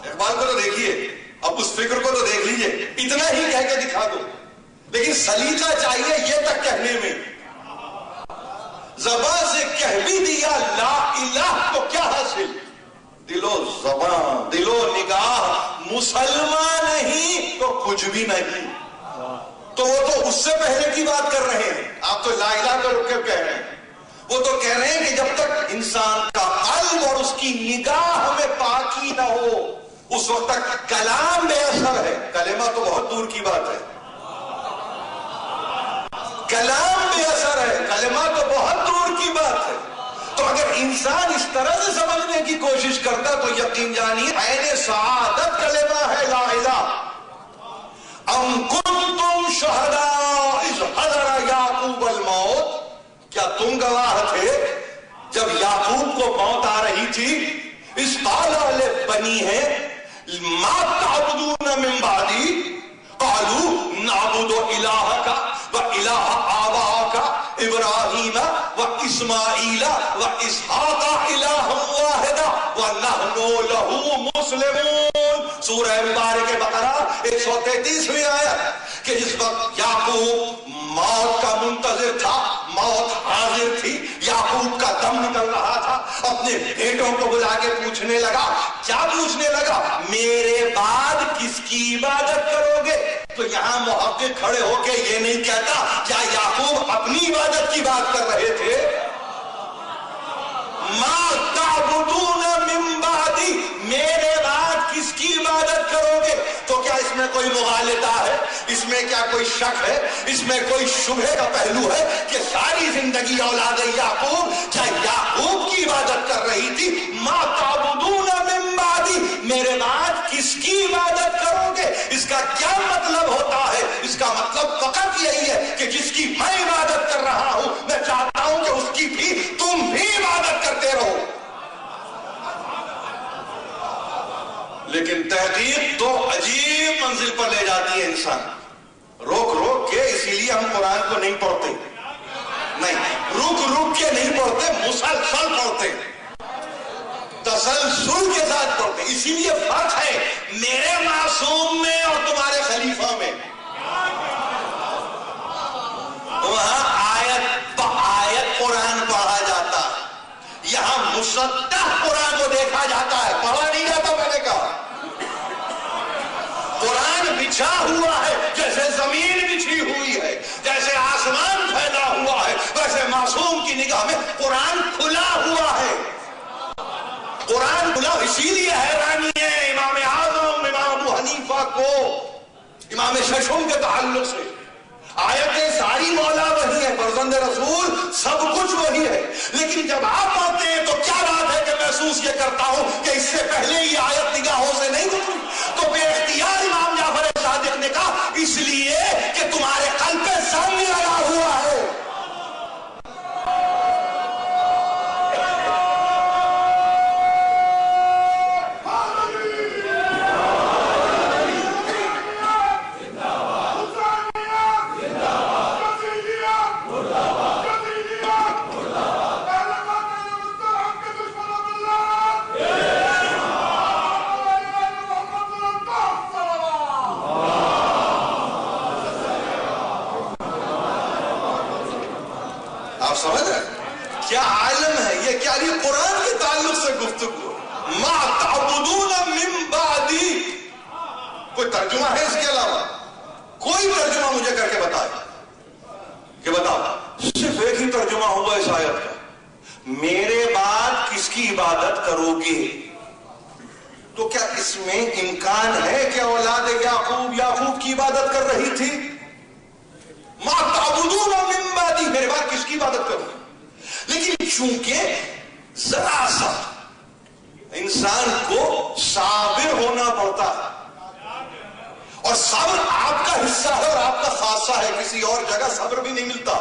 اقبال کو تو دیکھیے, اب اس فکر کو تو دیکھ لیجئے, اتنا ہی کہہ کے دکھا دو, لیکن سلیقہ چاہیے یہ تک کہنے میں. زبان سے کہہ بھی دیا لا الہ تو کیا حاصل, دل و زبان دل و نگاہ مسلمان نہیں تو کچھ بھی نہیں. تو وہ تو اس سے پہلے کی بات کر رہے ہیں, آپ تو لا الہ کا رک کر کہہ رہے ہیں. وہ تو کہہ رہے ہیں کہ جب تک انسان کا قلب اور اس کی نگاہ میں پاکی نہ ہو اس وقت تک کلام بے اثر ہے. کلمہ تو بہت دور کی بات ہے, کلام بے اثر ہے, کلمہ تو بہت دور کی بات ہے. تو اگر انسان اس طرح سے سمجھنے کی کوشش کرتا تو یقین جانیے عین سعادت کلمہ ہے لا الہ. ام کنتم شہداء اذ حضر یعقوب الموت, کیا تم گواہ تھے جب یعقوب کو موت آ رہی تھی. اذ قال لبنیہ ما تعبدون من بعدی قالوا نعبد الہک و الہ آبائک ابراہیم و اسماعیل و اسحاق الہ واحدا ونحن لہ مسلمون. سورہ مبارک بقرہ 133ویں آیت کہ جس وقت یعقوب موت کا منتظر تھا, موت حاضر تھی, یعقوب کا دم نکل رہا تھا, اپنے بیٹوں کو بلا کے پوچھنے لگا. کیا پوچھنے لگا؟ میرے بعد کس کی عبادت کرو گے. تو یہاں محقق کھڑے ہو کے یہ نہیں کہتا کیا یعقوب اپنی عبادت کی بات کر رہے تھے. ما تعبدون من بعدی, میرے بعد کس کی عبادت کرو گے. تو کیا اس میں کوئی مغالطہ ہے, اس میں کیا کوئی شک ہے, اس میں کوئی شبہ کا پہلو ہے کہ ساری زندگی اولاد یعقوب کیا یعقوب کی عبادت کر رہی تھی. ما تعبدون من بعدی, میرے بعد کس کی عبادت کرو گے. اس کا کیا مطلب ہوتا ہے؟ اس کا مطلب فقط یہی ہے کہ جس کی میں عبادت کر رہا ہوں میں چاہتا ہوں کہ اس کی بھی تم بھی عبادت کرتے رہو. لیکن تحقیق تو عجیب منزل پر لے جاتی ہے انسان, روک روک کے. اسی لیے ہم قرآن کو نہیں پڑھتے, نہیں رک رک کے نہیں پڑھتے, مسلسل پڑھتے, تسلسل کے ساتھ پڑھتے. اسی لیے فرق ہے میرے معصوم میں اور تمہارے خلیفہ میں. وہاں آیت آیت قرآن پڑھا جاتا ہے, یہاں مسطح قرآن کو دیکھا جاتا ہے, پڑھا نہیں جاتا. میں نے کہا بچھا ہوا ہے، جیسے زمین بچھی ہوئی ہے، جیسے آسمان پھیلا ہوا ہے، ویسے معصوم کی نگاہ میں قرآن کھلا ہوا ہے۔ قرآن کھلا، اسی لیے حیرانی ہے امام اعظم امام ابو حنیفہ کو امام ششم کے تعلق سے آیتیں ساری مولا وہی ہے، فرزند رسول سب کچھ وہی ہے، لیکن جب آپ آتے ہیں تو کیا بات ہے کہ محسوس یہ کرتا ہوں کہ اس سے پہلے یہ آیت نگاہوں سے نہیں گزری، تو بے اختیار امام جعفر صادق نے کہا اس لیے کہ تمہارے قلب پہ سنگ لگا ہوا ہے۔ آپ سمجھ رہے ہیں کیا عالم ہے یہ؟ کیا یہ قرآن کے تعلق سے گفتگو؟ ما تعبدون من بعدی، کوئی ترجمہ ہے اس کے علاوہ؟ کوئی ترجمہ مجھے کر کے بتائے کہ بتاؤ، صرف ایک ہی ترجمہ ہوا اس آیت کا، میرے بعد کس کی عبادت کرو گے؟ تو کیا اس میں امکان ہے کہ اولاد یعقوب کی عبادت کر رہی تھی؟ ما تعبدون من بعدی، میرے بعد کس کی عبادت کروں؟ لیکن چونکہ ذرا سا انسان کو صابر ہونا پڑتا ہے، اور صبر آپ کا حصہ ہے اور آپ کا خاصہ ہے، کسی اور جگہ صبر بھی نہیں ملتا۔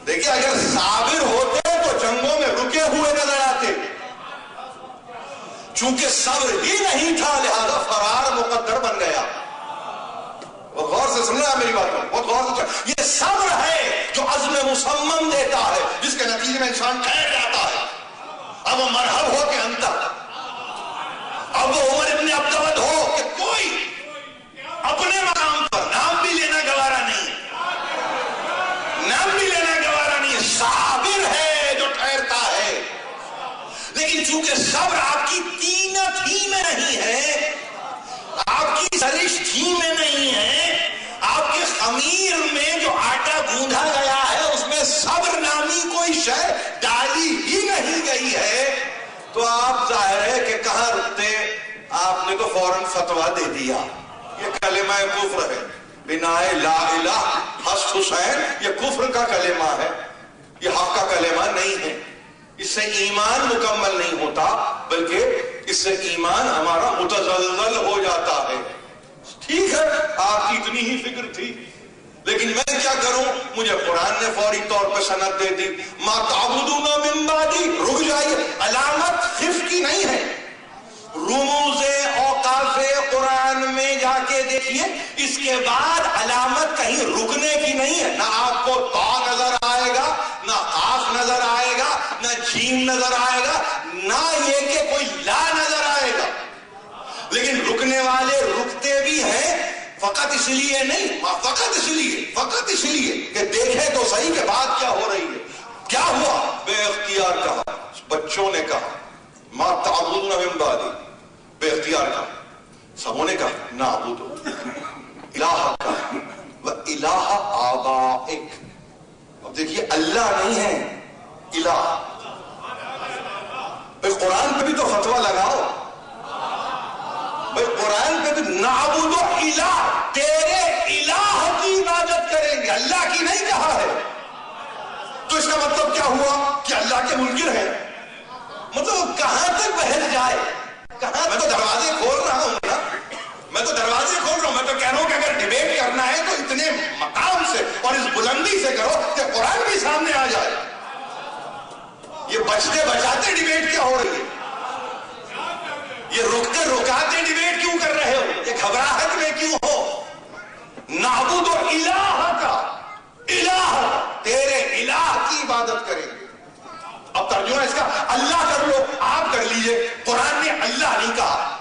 دیکھیں اگر صابر ہوتے تو جنگوں میں رکے ہوئے نظر آتے، چونکہ صبر ہی نہیں تھا لہذا فرار مقدر بن گیا۔ بہت غور سے سن رہا ہے میری بات کو، بہت غور سے سن۔ یہ صبر ہے جو عزم مصمم دیتا ہے، جس کے نتیجے میں انسان ٹھہر جاتا ہے۔ اب وہ مرحب ہو کہ انتر، اب وہ عمر ابن عبدود ہو کہ کوئی اپنے مقام پر نام بھی لینا گوارا نہیں، نام بھی لینا گوارا نہیں، صابر ہے جو ٹھہرتا ہے۔ لیکن چونکہ صبر آپ کی تینت ہی میں نہیں ہے، آپ کی سرشت ہی میں نہیں ہے، آپ کے خمیر میں جو آٹا گوندھا گیا ہے اس میں صبر نامی کوئی شے ڈالی ہی نہیں گئی ہے، تو آپ ظاہر ہے کہ کہاں رکتے؟ آپ نے تو فوراً فتویٰ دے دیا یہ کلمہ کفر ہے، بنا لا الہ حسب حسین، یہ کفر کا کلمہ ہے، یہ حق کا کلمہ نہیں ہے، اس سے ایمان مکمل نہیں ہوتا بلکہ اس سے ایمان ہمارا متزلزل ہو جاتا ہے۔ ٹھیک ہے آپ کی اتنی ہی فکر تھی، لیکن میں کیا کروں؟ مجھے قرآن نے فوری طور پہ سند دے دی، ما تعبدون من بعدی، رک جائیے، علامت خف کی نہیں ہے، رموز اوقاف قرآن میں جا کے دیکھیے، اس کے بعد علامت کہیں رکنے کی نہیں ہے، نہ آپ کو تا نظر آئے گا، نہ قاف نظر آئے گا، نہ جیم نظر آئے گا، نہ یہ کہ کوئی لا نظر آئے گا۔ لیکن رکنے والے رکتے بھی ہیں، فقط اس لیے نہیں، فقط اس لیے کہ دیکھیں تو صحیح کہ بات کیا ہو رہی ہے۔ کیا ہوا؟ بے اختیار کہا، بچوں نے کہا ما تعبدون من بعدی، بے اختیار کہا، سبوں نے کہا نعبد الہک و الہ آبائک۔ اب دیکھیے اللہ نہیں ہے الہ، بھئی قرآن پہ بھی تو فتویٰ لگاؤ، بھئی قرآن پہ بھی نعبد الہ، تیرے الہ کی عبادت کریں گے، اللہ کی نہیں کہا ہے۔ تو اس کا مطلب کیا ہوا کہ اللہ کے منکر ہے؟ مطلب کہاں تک بہل جائے، کہاں؟ میں تو دروازے کھول رہا ہوں نا، میں تو کہہ رہا ہوں کہ اگر ڈیبیٹ کرنا ہے تو اتنے مقام سے اور اس بلندی سے کرو کہ قرآن بھی سامنے آ جائے۔ یہ بچتے بچاتے ڈیبیٹ کیا ہو رہی ہے؟ یہ رکتے رکاتے ڈیبیٹ کیوں کر رہے ہو؟ یہ گھبراہٹ میں کیوں ہو؟ نعبد الہ کا، الہ تیرے الہ کی عبادت کریں گے۔ اب ترجمہ اس کا اللہ کر لو، آپ کر لیجئے، قرآن نے اللہ نہیں کہا۔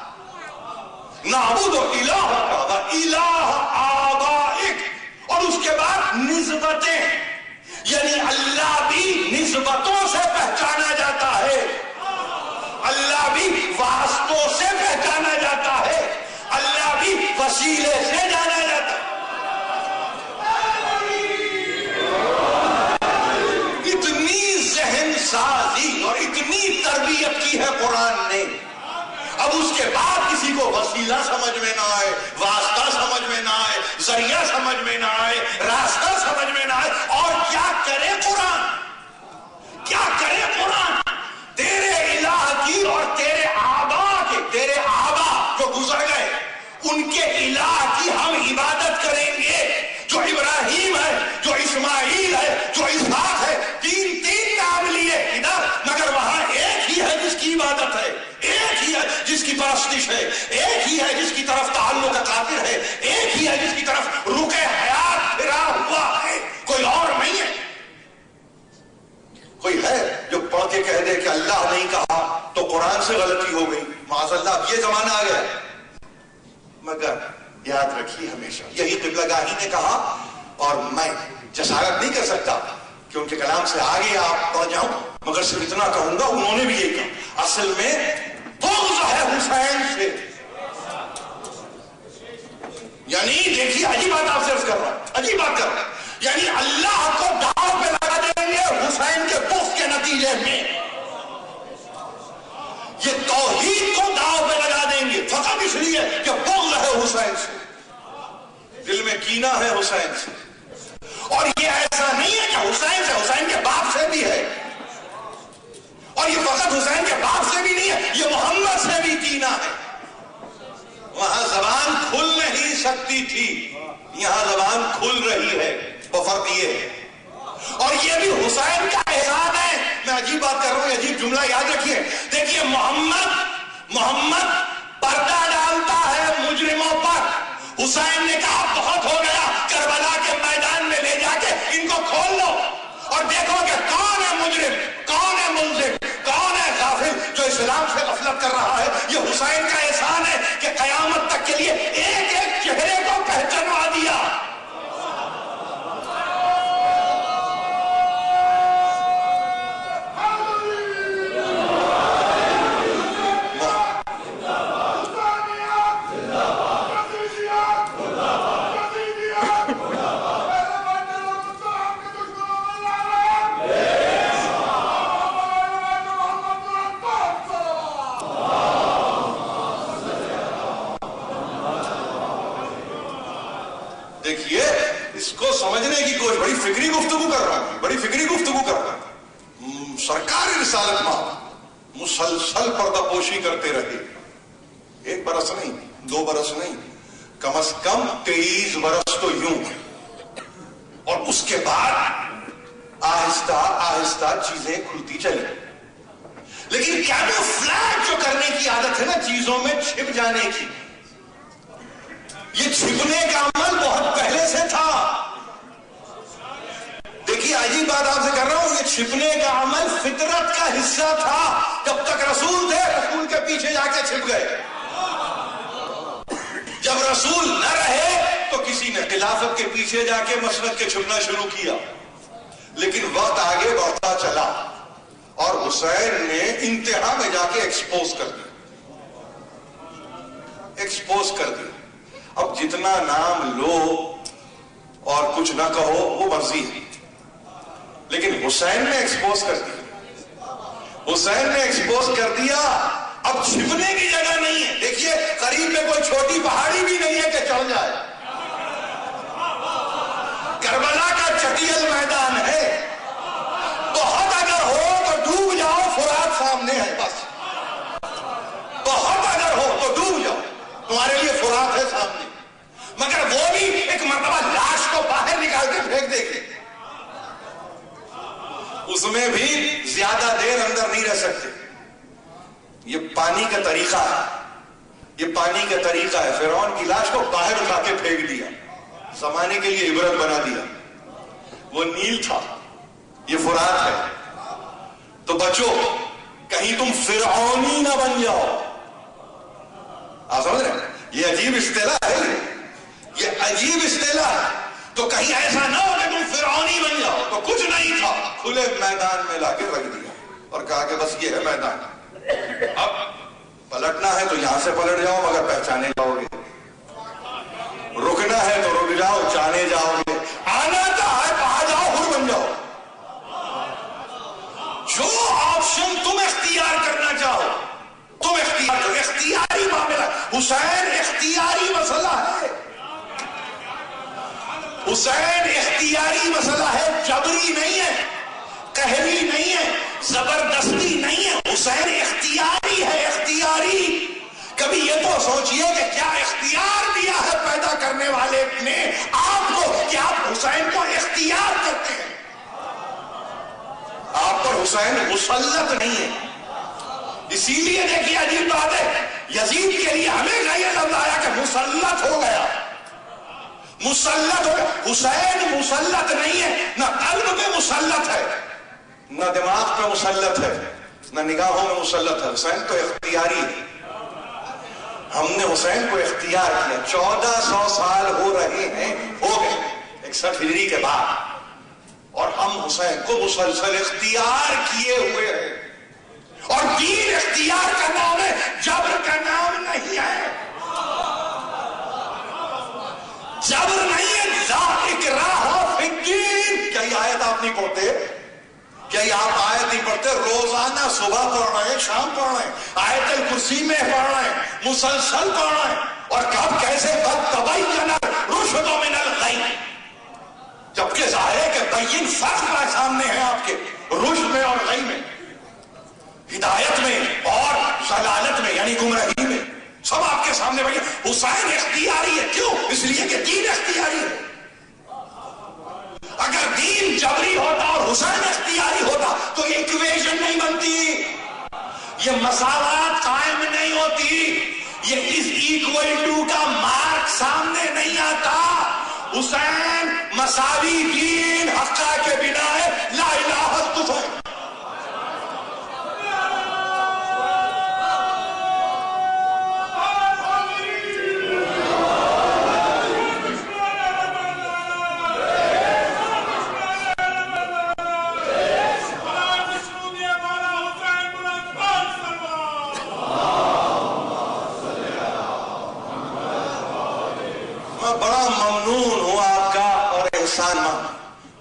نعبد الہ کا و الہ آبائک، اور اس کے بعد نسبتیں، یعنی اللہ بھی نسبتوں سے پہچانا جاتا ہے، اللہ بھی واسطوں سے پہچانا جاتا ہے۔ اب اس کے بعد کسی کو وسیلہ سمجھ میں نہ آئے، واسطہ سمجھ میں نہ آئے، ذریعہ سمجھ میں نہ آئے، راستہ سمجھ میں نہ آئے، اور کیا کرے قرآن، کیا کرے قرآن؟ تیرے الہ کی اور تیرے آبا جو گزر گئے ان کے الہ کی ہم عبادت کریں گے، جو ابراہیم ہے، جو اسماعیل ہے، جو اسحاق ہے، تین نام لیے ادھر، مگر وہاں ایک ہی ہے جس کی عبادت ہے، ایک ہی ہے جس کی پرستش ہے، ایک ہی ہے جس کی طرف تعلق قاطر ہے، ایک ہی ہے جس کی طرف رخ حیات پھرا ہوا ہے، کوئی اور نہیں ہے۔ کوئی ہے جو پڑھ کے کہہ دے کہ اللہ نہیں کہا تو قرآن سے غلطی ہو گئی، معاذ اللہ، یہ زمانہ آ گیا۔ مگر یاد رکھیے ہمیشہ یہی قبلہ گاہی نے کہا، اور میں جسارت نہیں کر سکتا کہ ان کے کلام سے آگے آپ پڑھ جاؤں، مگر صرف اتنا کہوں گا انہوں نے بھی یہ کہا، اصل میں بغض ہے حسین سے۔ یعنی دیکھیے عجیب بات آپ سے عرض کر رہا ہوں، عجیب بات کر رہا ہوں، یعنی اللہ کو داؤ پہ لگا دیں گے حسین کے بغض کے نتیجے میں، یہ توحید کو داؤ پہ لگا دیں گے فقط اس لیے کہ بغض ہے حسین سے، دل میں کینہ ہے حسین سے۔ اور یہ ایسا نہیں ہے کہ حسین سے، حسین کے باپ سے بھی ہے، اور یہ فقط حسین کے باپ سے بھی نہیں ہے، یہ محمد سے بھی کینہ ہے۔ وہاں زبان کھل نہیں سکتی تھی، یہاں زبان کھل رہی ہے، وہ فرق یہ ہے۔ اور یہ بھی حسین کا احسان ہے۔ میں عجیب بات کر رہا ہوں، عجیب جملہ یاد رکھیے، دیکھیے محمد پردہ ڈالتا ہے مجرموں پر، حسین نے کہا بہت ہو گیا، کربلا کے میدان میں لے جا کے ان کو کھول لو اور دیکھو کہ کون ہے مجرم، کون ہے ملزم، کون ہے غافل جو اسلام سے غفلت کر رہا ہے۔ یہ حسین کا احسان ہے کہ قیامت تک کے لیے ایک ایک چہرے کو پہچانوا دیا۔ دیکھیے اس کو سمجھنے کی کوئی بڑی فکری گفتگو کر رہا ہے، بڑی فکری گفتگو کر رہا ہے۔ سرکار رسالت ماں مسلسل پردہ پوشی کرتے رہے، 1 برس نہیں، 2 برس نہیں، کم از کم 23 برس تو یوں، اور اس کے بعد آہستہ آہستہ چیزیں کھلتی چلی۔ لیکن کیموفلیج جو کرنے کی عادت ہے نا چیزوں میں چھپ جانے کی، یہ چھپنے کا عمل بہت پہلے سے تھا۔ دیکھیے عجیب بات آپ سے کر رہا ہوں، یہ چھپنے کا عمل فطرت کا حصہ تھا۔ جب تک رسول تھے رسول کے پیچھے جا کے چھپ گئے، جب رسول نہ رہے تو کسی نے خلافت کے پیچھے جا کے مسند کے چھپنا شروع کیا۔ لیکن وقت آگے بڑھتا چلا اور حسین نے انتہا میں جا کے ایکسپوز کر دیا۔ اب جتنا نام لو اور کچھ نہ کہو وہ مرضی ہے، لیکن حسین نے ایکسپوز کر دیا، اب چھپنے کی جگہ نہیں ہے۔ دیکھیے قریب میں کوئی چھوٹی پہاڑی بھی نہیں ہے کہ چڑھ جائے، کربلا کا چٹیل میدان ہے، بہت اگر ہو تو ڈوب جاؤ، فرات سامنے ہے، بس بہت اگر ہو تو ڈوب جاؤ، تمہارے لیے فرات ہے سامنے، مگر وہ بھی ایک مرتبہ لاش کو باہر نکال کے پھینک دے گے، اس میں بھی زیادہ دیر اندر نہیں رہ سکتے۔ یہ پانی کا طریقہ ہے، فرعون کی لاش کو باہر اٹھا کے پھینک دیا، زمانے کے لیے عبرت بنا دیا۔ وہ نیل تھا، یہ فرات ہے، تو بچو کہیں تم فرعونی نہ بن جاؤ۔ آپ سمجھ رہے ہیں؟ یہ عجیب اصطلاح ہے، یہ عجیب اصطلاح ہے، تو کہیں ایسا نہ ہو کہ تم فرعونی بن جاؤ۔ تو کچھ نہیں تھا، کھلے میدان میں لا کے رکھ دیا اور کہا کہ بس یہ ہے میدان، اب پلٹنا ہے تو یہاں سے پلٹ جاؤ مگر پہچانے جاؤ گے، رکنا ہے تو رک جاؤ، جانے جاؤ گے، آنا تو ہے کہاں جاؤ، خود بن جاؤ۔ جو آپشن تم اختیار کرنا چاہو تم اختیار حسین اختیاری مسئلہ ہے، حسین اختیاری مسئلہ ہے، جبری نہیں ہے، قہری نہیں ہے، زبردستی نہیں ہے، حسین اختیاری ہے، اختیاری۔ کبھی یہ تو سوچئے کہ کیا اختیار دیا ہے پیدا کرنے والے نے آپ کو کہ آپ حسین کو اختیار کرتے ہیں؟ آپ پر حسین مسلط نہیں ہے۔ اسی لیے دیکھیے عجیب بات ہے، یزید کے لیے ہمیشہ یہ لفظ آیا کہ مسلط ہو گیا، مسلط ہو گیا۔ حسین مسلط نہیں ہے، نہ قلب میں مسلط ہے، نہ دماغ پہ مسلط ہے، نہ نگاہوں میں مسلط ہے، حسین تو اختیاری ہے۔ ہم نے حسین کو اختیار کیا، 1400 سال ہو رہے ہیں، ہو گئے 61 ہجری کے بعد، اور ہم حسین کو مسلسل اختیار کیے ہوئے ہیں۔ اور دین اختیار کا نام ہے، جبر کا نام نہیں ہے، جبر نہیں ہے، لا اکراہ فی الدین۔ کیا یہ آیت آپ نہیں پڑھتے؟ کیا یہ آپ آیت نہیں پڑھتے؟ روزانہ صبح پڑھ رہے ہیں، شام پڑھ رہے ہیں، آیت الکرسی میں پڑھ رہے ہیں، مسلسل پڑھ رہے ہیں، اور کب کیسے قد تبین الرشد من الغی، جبکہ ظاہر ہے کہ بین فرق سامنے ہے آپ کے رشد میں اور غی میں، ہدایت میں اور ضلالت میں یعنی گمراہی میں، سب آپ کے سامنے بھائی۔ حسین اختیاری ہے، کیوں؟ اس لیے کہ دین اختیاری ہے۔ اگر دین جبری ہوتا اور حسین اختیاری ہوتا تو یہ ایکویشن نہیں بنتی، یہ مساوات قائم نہیں ہوتی، یہ از ایکول ٹو کا مارک سامنے نہیں آتا۔ حسین مساوی دین حقہ کے بنا ہے، لا الہ الا اللہ۔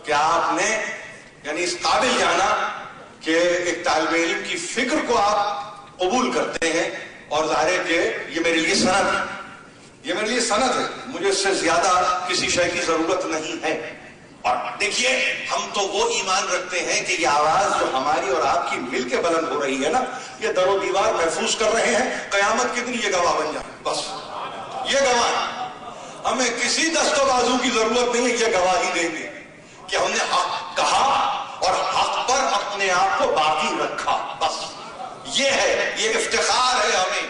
کہ آپ نے یعنی اس قابل جانا کہ ایک طالب علم کی فکر کو آپ قبول کرتے ہیں، اور ظاہر ہے کہ یہ میرے لیے سند ہے، یہ میرے لیے سند ہے، مجھے اس سے زیادہ کسی شے کی ضرورت نہیں ہے۔ اور دیکھیے ہم تو وہ ایمان رکھتے ہیں کہ یہ آواز جو ہماری اور آپ کی مل کے بلند ہو رہی ہے نا، یہ در و دیوار محفوظ کر رہے ہیں، قیامت کے دن یہ گواہ بن جائے، بس یہ گواہ، ہمیں کسی دست و بازو کی ضرورت نہیں ہے، یہ گواہی دیں گے کہ ہم نے حق کہا اور حق پر اپنے آپ کو باقی رکھا، بس یہ ہے، یہ افتخار ہے ہمیں۔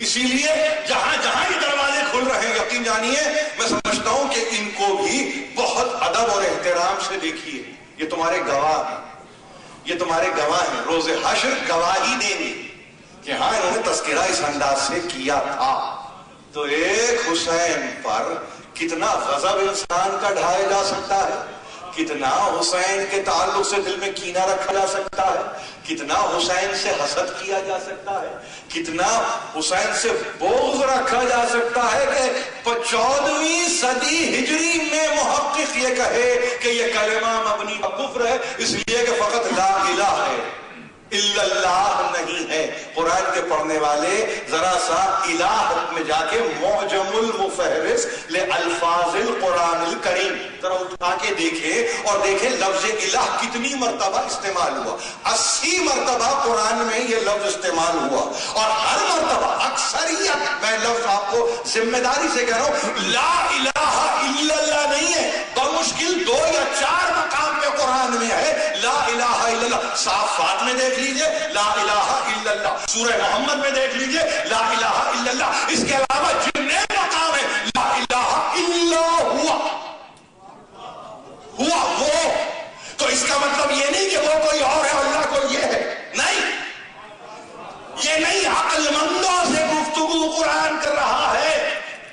اسی لیے جہاں جہاں یہ دروازے کھل رہے ہیں، یقین جانیے میں سمجھتا ہوں کہ ان کو بھی بہت ادب اور احترام سے دیکھیے، یہ تمہارے گواہ ہیں، یہ تمہارے گواہ ہیں، روز حشر گواہی دیں گے کہ ہاں انہوں نے تذکرہ اس انداز سے کیا تھا۔ تو ایک حسین پر کتنا غضب انسان کا ڈھایا جا سکتا ہے، کتنا حسین کے تعلق سے دل میں کینہ رکھا جا سکتا ہے، کتنا حسین سے حسد کیا جا سکتا ہے، کتنا حسین سے بغض رکھا جا سکتا ہے کہ 14ویں صدی ہجری میں محقق یہ کہے کہ یہ کلمہ مبنی کفر ہے، اس لیے کہ فقط لا الہ ہے، الا اللہ نہیں ہے۔ قرآن کے پڑھنے والے ذرا سا الہ میں جا کے معجم المفہرس لالفاظ القرآن الکریم ذرا اٹھا کے دیکھیں اور دیکھیں لفظ الہ کتنی مرتبہ استعمال ہوا۔ 80 مرتبہ قرآن میں یہ لفظ استعمال ہوا، اور ہر مرتبہ اکثریت، میں لفظ آپ کو ذمہ داری سے کہہ رہا ہوں، لا الہ الا اللہ نہیں ہے، بمشکل 2 یا 4 مقام پہ قرآن میں ہے لا الہ الا اللہ۔ صافات میں دیکھ لیجئے لا الہ الا اللہ، سورہ محمد میں دیکھ لیجئے لا الہ الا اللہ، اس کے علاوہ جتنے مقام ہیں لا الہ الا ہوا وہ، تو اس کا مطلب یہ نہیں کہ وہ کوئی اور ہے اللہ کو یہ ہے، نہیں، یہ نہیں، عقل مندوں سے گفتگو قرآن کر رہا ہے،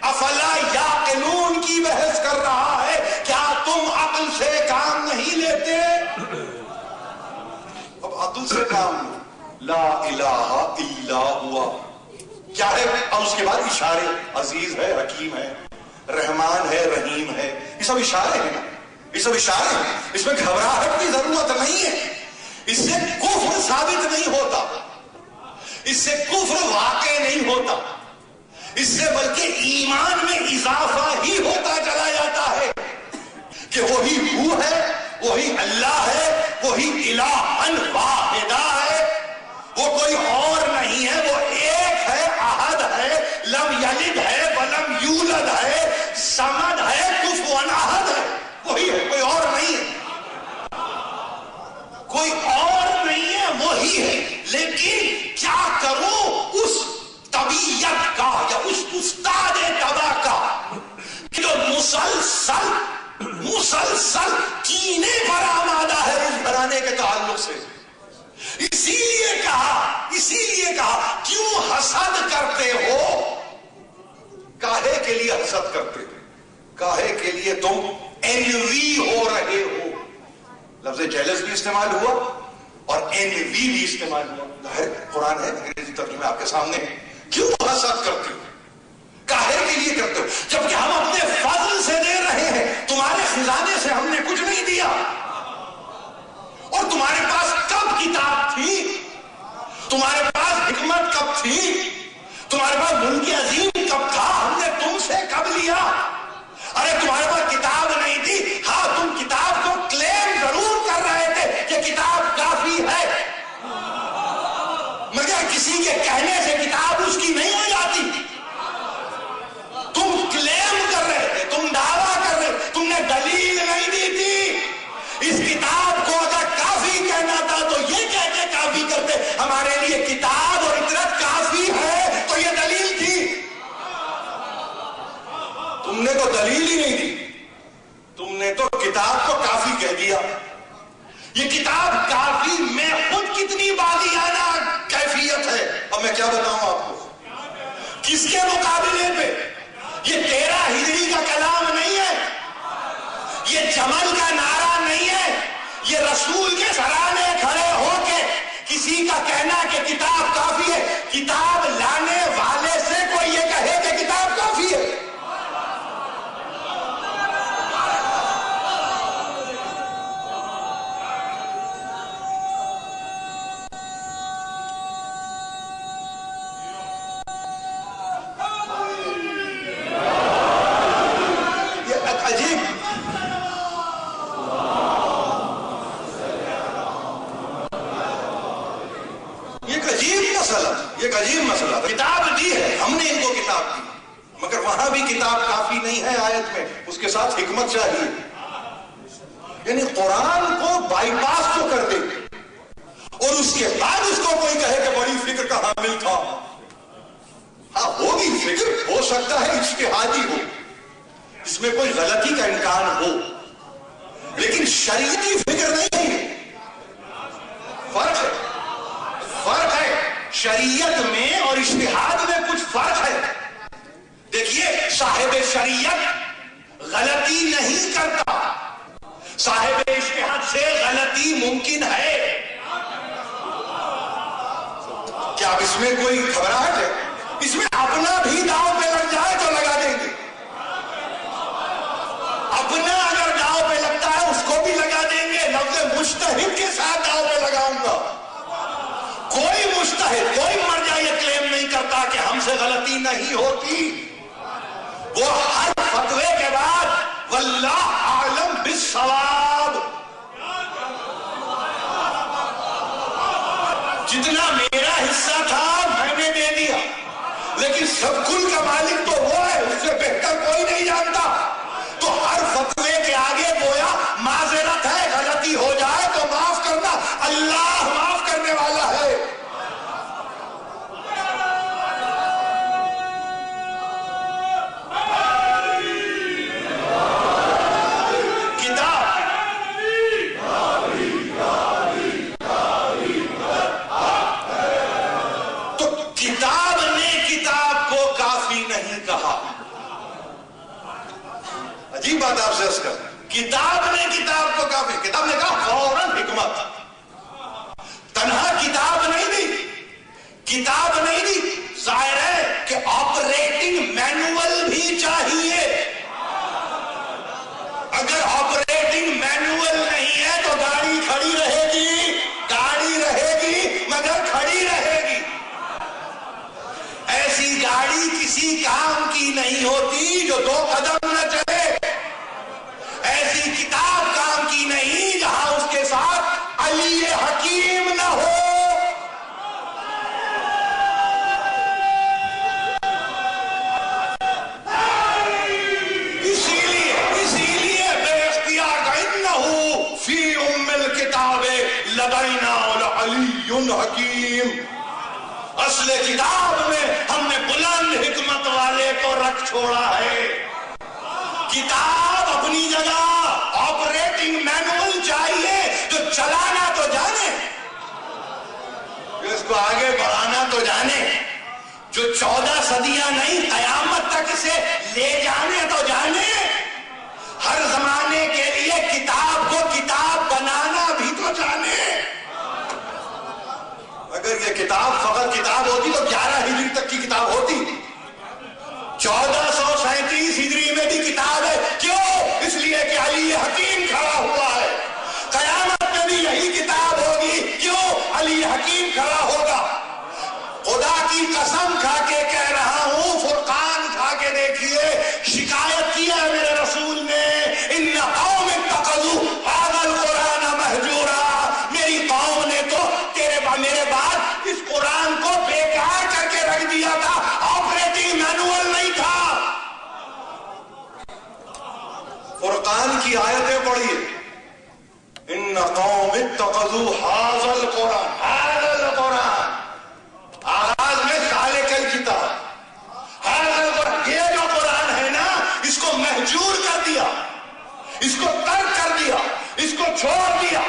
افلا یعقلون کی بحث کر رہا ہے، کیا تم عقل سے کام نہیں لیتے؟ اب عقل سے کام لو، لا الہ الا ہوا کیا ہے، اور اس کے بعد اشارے، عزیز ہے، حکیم ہے، رحمان ہے، رحیم ہے، یہ سب اشارے ہیں، یہ سب اشارے ہیں، اس میں گھبراہٹ کی ضرورت نہیں ہے، اس سے کفر ثابت نہیں ہوتا، اس سے کفر واقع نہیں ہوتا، اس سے بلکہ ایمان میں اضافہ ہی ہوتا چلا جاتا ہے کہ وہی وہ ہے، وہی اللہ ہے، وہی الہن واحدہ ہے، وہ کوئی اور نہیں ہے، وہ ایک ہے، احد ہے، لم یلد ہے ولم یولد ہے، صمد ہے، کفوا احد ہے، وہی ہے، کوئی اور نہیں ہے، کوئی اور نہیں ہے، وہی ہے۔ لیکن کیا کروں اس طبیعت کا یا اس استاد طبع کا کہ جو مسلسل کینے پر آمادہ ہے اس گھرانے کے تعلق سے، اسی لیے کہا کیوں حسد کرتے ہو؟ کاہے کے لیے حسد کرتے ہو؟ کاہے کے لیے تم انوی ہو رہے ہو؟ لفظ جیلس بھی استعمال ہوا اور انوی بھی استعمال ہوا، ظاہر قرآن ہے، انگریزی ترجمہ آپ کے سامنے ہے۔ کیوں حسد کرتے ہو؟ کاہے کے لیے کرتے ہو؟ جبکہ ہم اپنے فضل سے دے رہے ہیں، تمہارے خزانے سے ہم نے کچھ نہیں دیا، اور تمہارے پاس کب کتاب تھی؟ تمہارے پاس حکمت کب تھی؟ تمہارے پاس ملک عظیم کب تھا؟ ہم نے تم سے کب لیا؟ ارے تمہارے پاس کتاب نہیں تھی، ہاں تم کتاب کو کلیم ضرور کر رہے تھے کہ کتاب کافی ہے، مگر کسی کے کہنے سے کتاب اس کی نہیں ہو جاتی۔ تم کلیم کر رہے تھے، تم دعویٰ کر رہے تھے، تم نے دلیل نہیں دی تھی۔ اس کتاب کو اگر کافی کہنا تھا تو یہ کہہ کے کافی کرتے، ہمارے لیے کتاب اور اطرت کافی ہے، تو یہ دلیل تھی۔ تم نے تو دلیل ہی نہیں دی، تم نے تو کتاب کو کافی کہہ دیا۔ یہ کتاب کافی میں خود کتنی باغیانہ کیفیت ہے، اب میں کیا بتاؤں آپ کو، کس کے مقابلے پہ؟ یہ 13 ہجری کا کلام نہیں ہے، یہ جمل کا نعرہ نہیں ہے، یہ رسول کے سرانے کھڑے ہو کے کسی کا کہنا کہ کتاب کافی ہے، کتاب لانے والے سے کوئی یہ کہے کہ کتاب کافی ہے۔ عجیب مسئلہ، کتاب دی ہے، ہم نے ان کو کتاب دی، مگر وہاں بھی کتاب کافی نہیں ہے آیت میں، اس کے ساتھ حکمت چاہیے۔ یعنی قرآن کو بائی پاس تو کر دے اور اس کے بعد اس کو کوئی کہے کہ بڑی فکر کا حامل تھا۔ ہاں ہوگی فکر، ہو سکتا ہے اجتہادی ہو، اس میں کوئی غلطی کا امکان ہو، لیکن شریعتی فکر نہیں ہے۔ فرق ہے شریعت میں اور اجتہاد میں کچھ فرق ہے۔ دیکھیے صاحب شریعت غلطی نہیں کرتا، صاحب اجتہاد سے غلطی ممکن ہے۔ کیا اب اس میں کوئی گھبراہٹ ہے؟ اس میں اپنا بھی داؤ پہ لگ جائے تو لگا دیں گے، اپنا اگر داؤ پہ لگتا ہے اس کو بھی لگا دیں گے، لفظ مجتہد کے ساتھ داؤ پہ لگاؤں گا۔ کوئی مجتہد، کوئی مرجع یہ کلیم نہیں کرتا کہ ہم سے غلطی نہیں ہوتی، وہ ہر فتوے کے بعد واللہ اعلم بالصواب، جتنا میرا حصہ تھا میں نے دے دیا، لیکن سب کل کا مالک تو وہ ہے، اس سے بہتر کوئی نہیں جانتا۔ تو ہر فتوے کے آگے گویا معذرت ہے، غلطی ہو جائے تو معاف کرنا، اللہ معاف کرنے والا ہے۔ عجیب بات آپ سے عرض کر، کتاب نے کتاب کو کافی، کتاب نے کہا فوراً حکمت، تنہا کتاب نہیں دی، کتاب نہیں دی، ظاہر ہے کہ آپریٹنگ مینول بھی چاہیے۔ اگر آپریٹنگ مینول نہیں ہے تو گاڑی کھڑی رہے گی، مگر کھڑی رہے گی۔ ایسی گاڑی کسی کام کی نہیں ہوتی جو 2 قدم نہ چلے. ایسی کتاب کام کی نہیں جہاں اس کے ساتھ علی حکیم نہ ہو. اسی لیے بے اختیار کا انہو فی ام الکتاب لدینا لعلی حکیم. اصل کتاب میں ہم نے بلند حکمت والے کو رکھ چھوڑا ہے. کتاب اپنی جگہ، آپریٹنگ مینول چاہیے جو چلانا تو جانے، جو اس کو آگے بڑھانا تو جانے، جو 14 صدیاں نہیں قیامت تک اسے لے جانے تو جانے. ہر زمانے کے لیے کتاب کو کتاب بنانا بھی تو جانے. اگر یہ کتاب فقط کتاب ہوتی تو 11 ہجری تک کی کتاب ہوتی. 1437 ہجری میں بھی کتاب ہے. کیوں؟ اس لیے کہ علی حکیم کھڑا ہوا ہے. قیامت میں بھی یہی کتاب ہوگی. کیوں؟ علی حکیم کھڑا ہوگا. خدا کی قسم کھا کے کہہ رہا ہوں، فرقان کھا کے دیکھیے. شکایت کیا ہے میرے رسول نے، ان قوم اتخذوا هذا القرآن مہجورا. میری قوم نے تو میرے بعد اس قرآن کو بیکار کر کے رکھ دیا تھا. آپریٹنگ مینول نہیں تھا. فرقان کی آیتیں پڑھیے. ان قوم اتخذوا هذا القرآن، هذا القرآن، آغاز میں خالق الکتاب، هذا القرآن. یہ جو قرآن ہے نا، اس کو مہجور کر دیا، اس کو ترک کر دیا، اس کو چھوڑ دیا.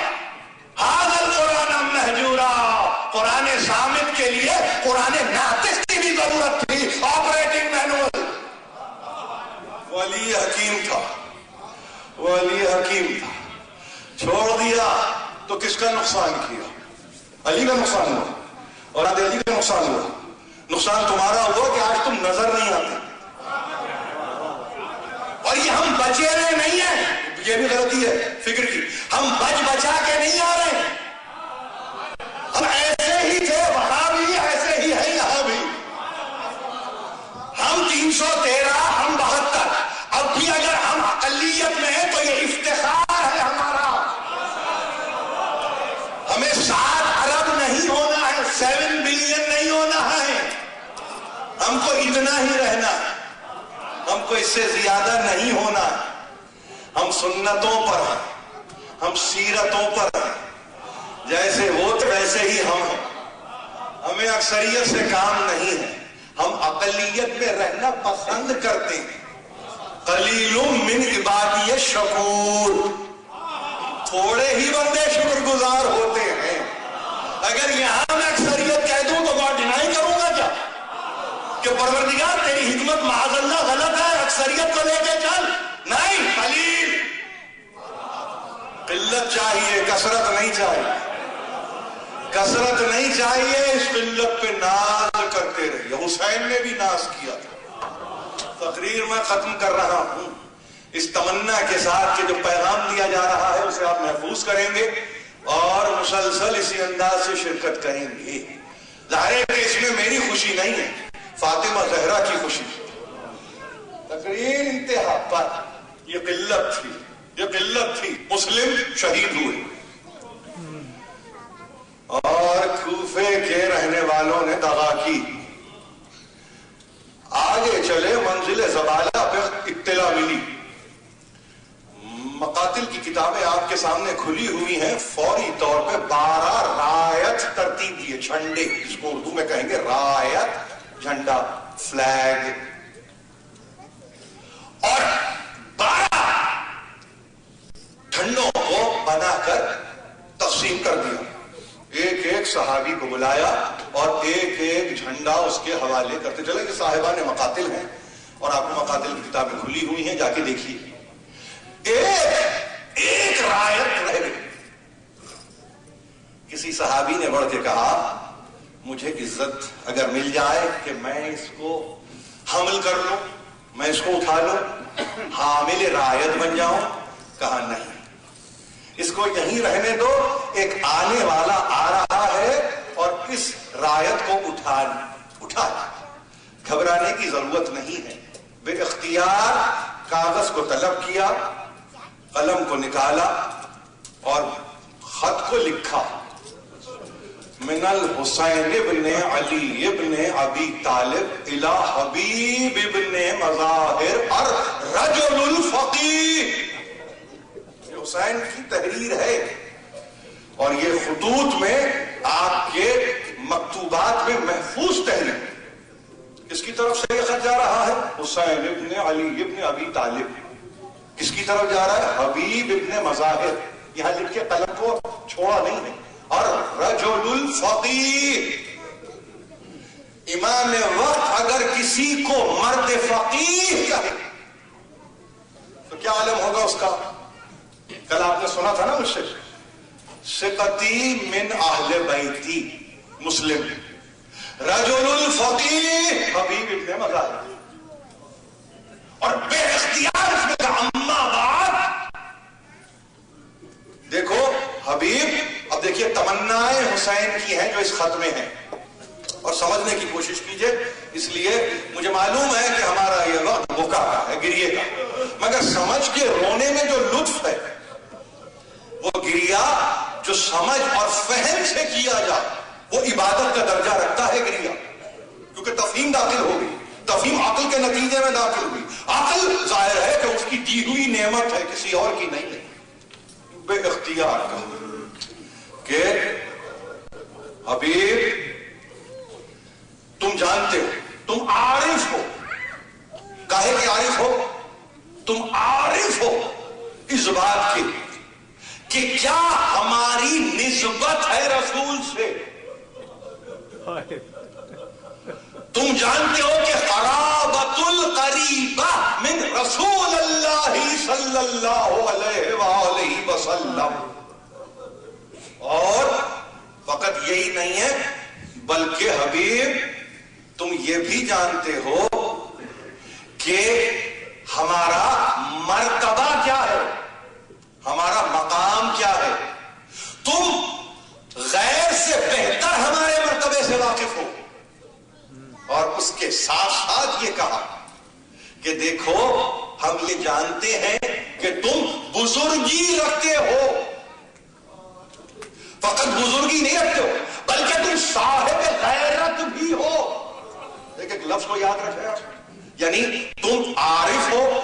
هذا القرآن مہجورا. قرآن صامت کے لیے قرآن ناطق کی بھی ضرورت تھی. Operating manual. ولی حکیم تھا، ولی حکیم تھا. چھوڑ دیا تو کس کا نقصان کیا؟ علی کا نقصان ہوا اور علی کا نقصان ہوا. نقصان تمہارا ہوا کہ آج تم نظر نہیں آتے. اور یہ ہم بچے رہے نہیں ہیں، یہ بھی غلطی ہے فکر کی. ہم بچا کے نہیں آ رہے ہیں. ہم ایسے ہی تھے وہاں بھی، ایسے ہی ہے یہاں بھی. ہم 313، ہم 72. اب بھی اگر ہم اقلیت میں ہیں تو یہ افتخار ہے ہمارا. ہمیں 7 ارب نہیں ہونا ہے، 7 بلین نہیں ہونا ہے. ہم کو اتنا ہی رہنا ہے، ہم کو اس سے زیادہ نہیں ہونا ہے. ہم سنتوں پر ہیں، ہم سیرتوں پر ہیں. جیسے وہ تو ویسے ہی ہم ہیں. ہمیں اکثریت سے کام نہیں ہے. ہم اقلیت میں رہنا پسند کرتے ہیں. قلیل من عبادی الشکور. تھوڑے ہی بندے شکر گزار ہوتے ہیں. اگر یہاں میں اکثریت کہہ دوں تو بات ڈینائی کروں گا کیا کہ پروردگار تیری حکمت معاذ اللہ غلط ہے، اکثریت کو لے کے چل. نہیں، قلیل. قلت چاہیے، کثرت نہیں چاہیے. کثرت نہیں چاہیے. اس قلت پہ ناز کرتے رہیے. حسین نے بھی ناز کیا تھا. تقریر میں ختم کر رہا ہوں اس تمنا کے ساتھ کہ جو پیغام دیا جا رہا ہے اسے آپ محفوظ کریں گے اور مسلسل اسی انداز سے شرکت کریں گے. ظاہر ہے کہ اس میں میری خوشی نہیں ہے، فاطمہ زہرا کی خوشی. تقریر انتہا پر. یہ قلت تھی، یہ قلت تھی. مسلم شہید ہوئے اور کوفے کے رہنے والوں نے دغا کی. آگے چلے، منزل زبالہ پہ اطلاع ملی. مقاتل کی کتابیں آپ کے سامنے کھلی ہوئی ہیں. فوری طور پہ 12 رایت ترتیب دیے. جھنڈے، اس کو اردو میں کہیں گے رایت، جھنڈا، فلیگ. اور 12 جھنڈوں کو بنا کر تقسیم کر دیا. ایک ایک صحابی کو بلایا اور ایک ایک جھنڈا اس کے حوالے کرتے چلے. کہ صاحبان مقاتل ہیں اور آپ کو مقاتل کی کتابیں کھلی ہوئی ہیں، جا کے دیکھیے. ایک رایت رہ گئی. کسی صحابی نے بڑھ کے کہا مجھے عزت اگر مل جائے کہ میں اس کو حمل کر لوں، میں اس کو اٹھا لوں، حامل رایت بن جاؤں. کہا نہیں، اس کو یہیں رہنے دو. ایک آنے والا آ رہا ہے اور اس رایت کو اٹھا. گھبرا گھبرانے کی ضرورت نہیں ہے. بے اختیار کاغذ کو طلب کیا, قلم کو نکالا اور خط کو لکھا. من الحسین ابن علی ابن ابی طالب الى حبیب ابن مظاہر الرجل الفقیہ. یہ حسین کی تحریر ہے اور یہ خطوط میں آپ کے مکتوبات میں محفوظ تحریر. کس کی طرف سے یہ خط جا رہا ہے؟ حسین ابن علی ابن ابی طالب. کس کی طرف جا رہا ہے؟ حبیب ابن مظاہر. یہاں لکھ کے قلم کو چھوڑا نہیں ہے. اور رجل الفقیہ, امام وقت اگر کسی کو مرد فقیہ کہے تو کیا عالم ہوگا اس کا؟ کل آپ نے سنا تھا نا مجھ سے, ثقتی من اہل بیتی, مسلم. رجل الفقیہ حبیب ابن مظاہر. اور بے اختیار اس میں کہا اما بعد. دیکھو حبیب, اب دیکھیے تمنائیں حسین کی ہیں جو اس خط میں ہیں, اور سمجھنے کی کوشش کیجئے. اس لیے مجھے معلوم ہے کہ ہمارا یہ وقت بکا کا ہے, گریے کا, مگر سمجھ کے رونے میں جو لطف ہے وہ گریا جو سمجھ اور فہم سے کیا جائے وہ عبادت کا درجہ رکھتا ہے گریا. کیونکہ تفہیم داخل ہو گئی, تفہیم عقل کے نتیجے میں داخل ہوئی. عقل ظاہر ہے کہ اس کی دی ہوئی نعمت ہے, کسی اور کی نہیں ہے. بے اختیار کا کہ حبیب تم جانتے ہو, تم عارف ہو. کاہے کہ عارف ہو؟ تم عارف ہو اس بات کی کہ کیا ہماری نسبت ہے رسول سے. تم جانتے ہو کہ قرابت القریبہ من رسول اللہ صلی اللہ علیہ وآلہ وسلم. اور فقط یہی نہیں ہے بلکہ حبیب تم یہ بھی جانتے ہو کہ ہمارا مرتبہ کیا ہے, ہمارا مقام کیا ہے. تم غیر سے بہتر ہمارے مرتبے سے واقف ہو. اور اس کے ساتھ ساتھ یہ کہا کہ دیکھو ہم یہ جانتے ہیں کہ تم بزرگی رکھتے ہو. فقط بزرگی نہیں رکھتے ہو بلکہ تم صاحب غیرت بھی ہو. ایک لفظ کو یاد رکھے آپ, یعنی تم عارف ہو,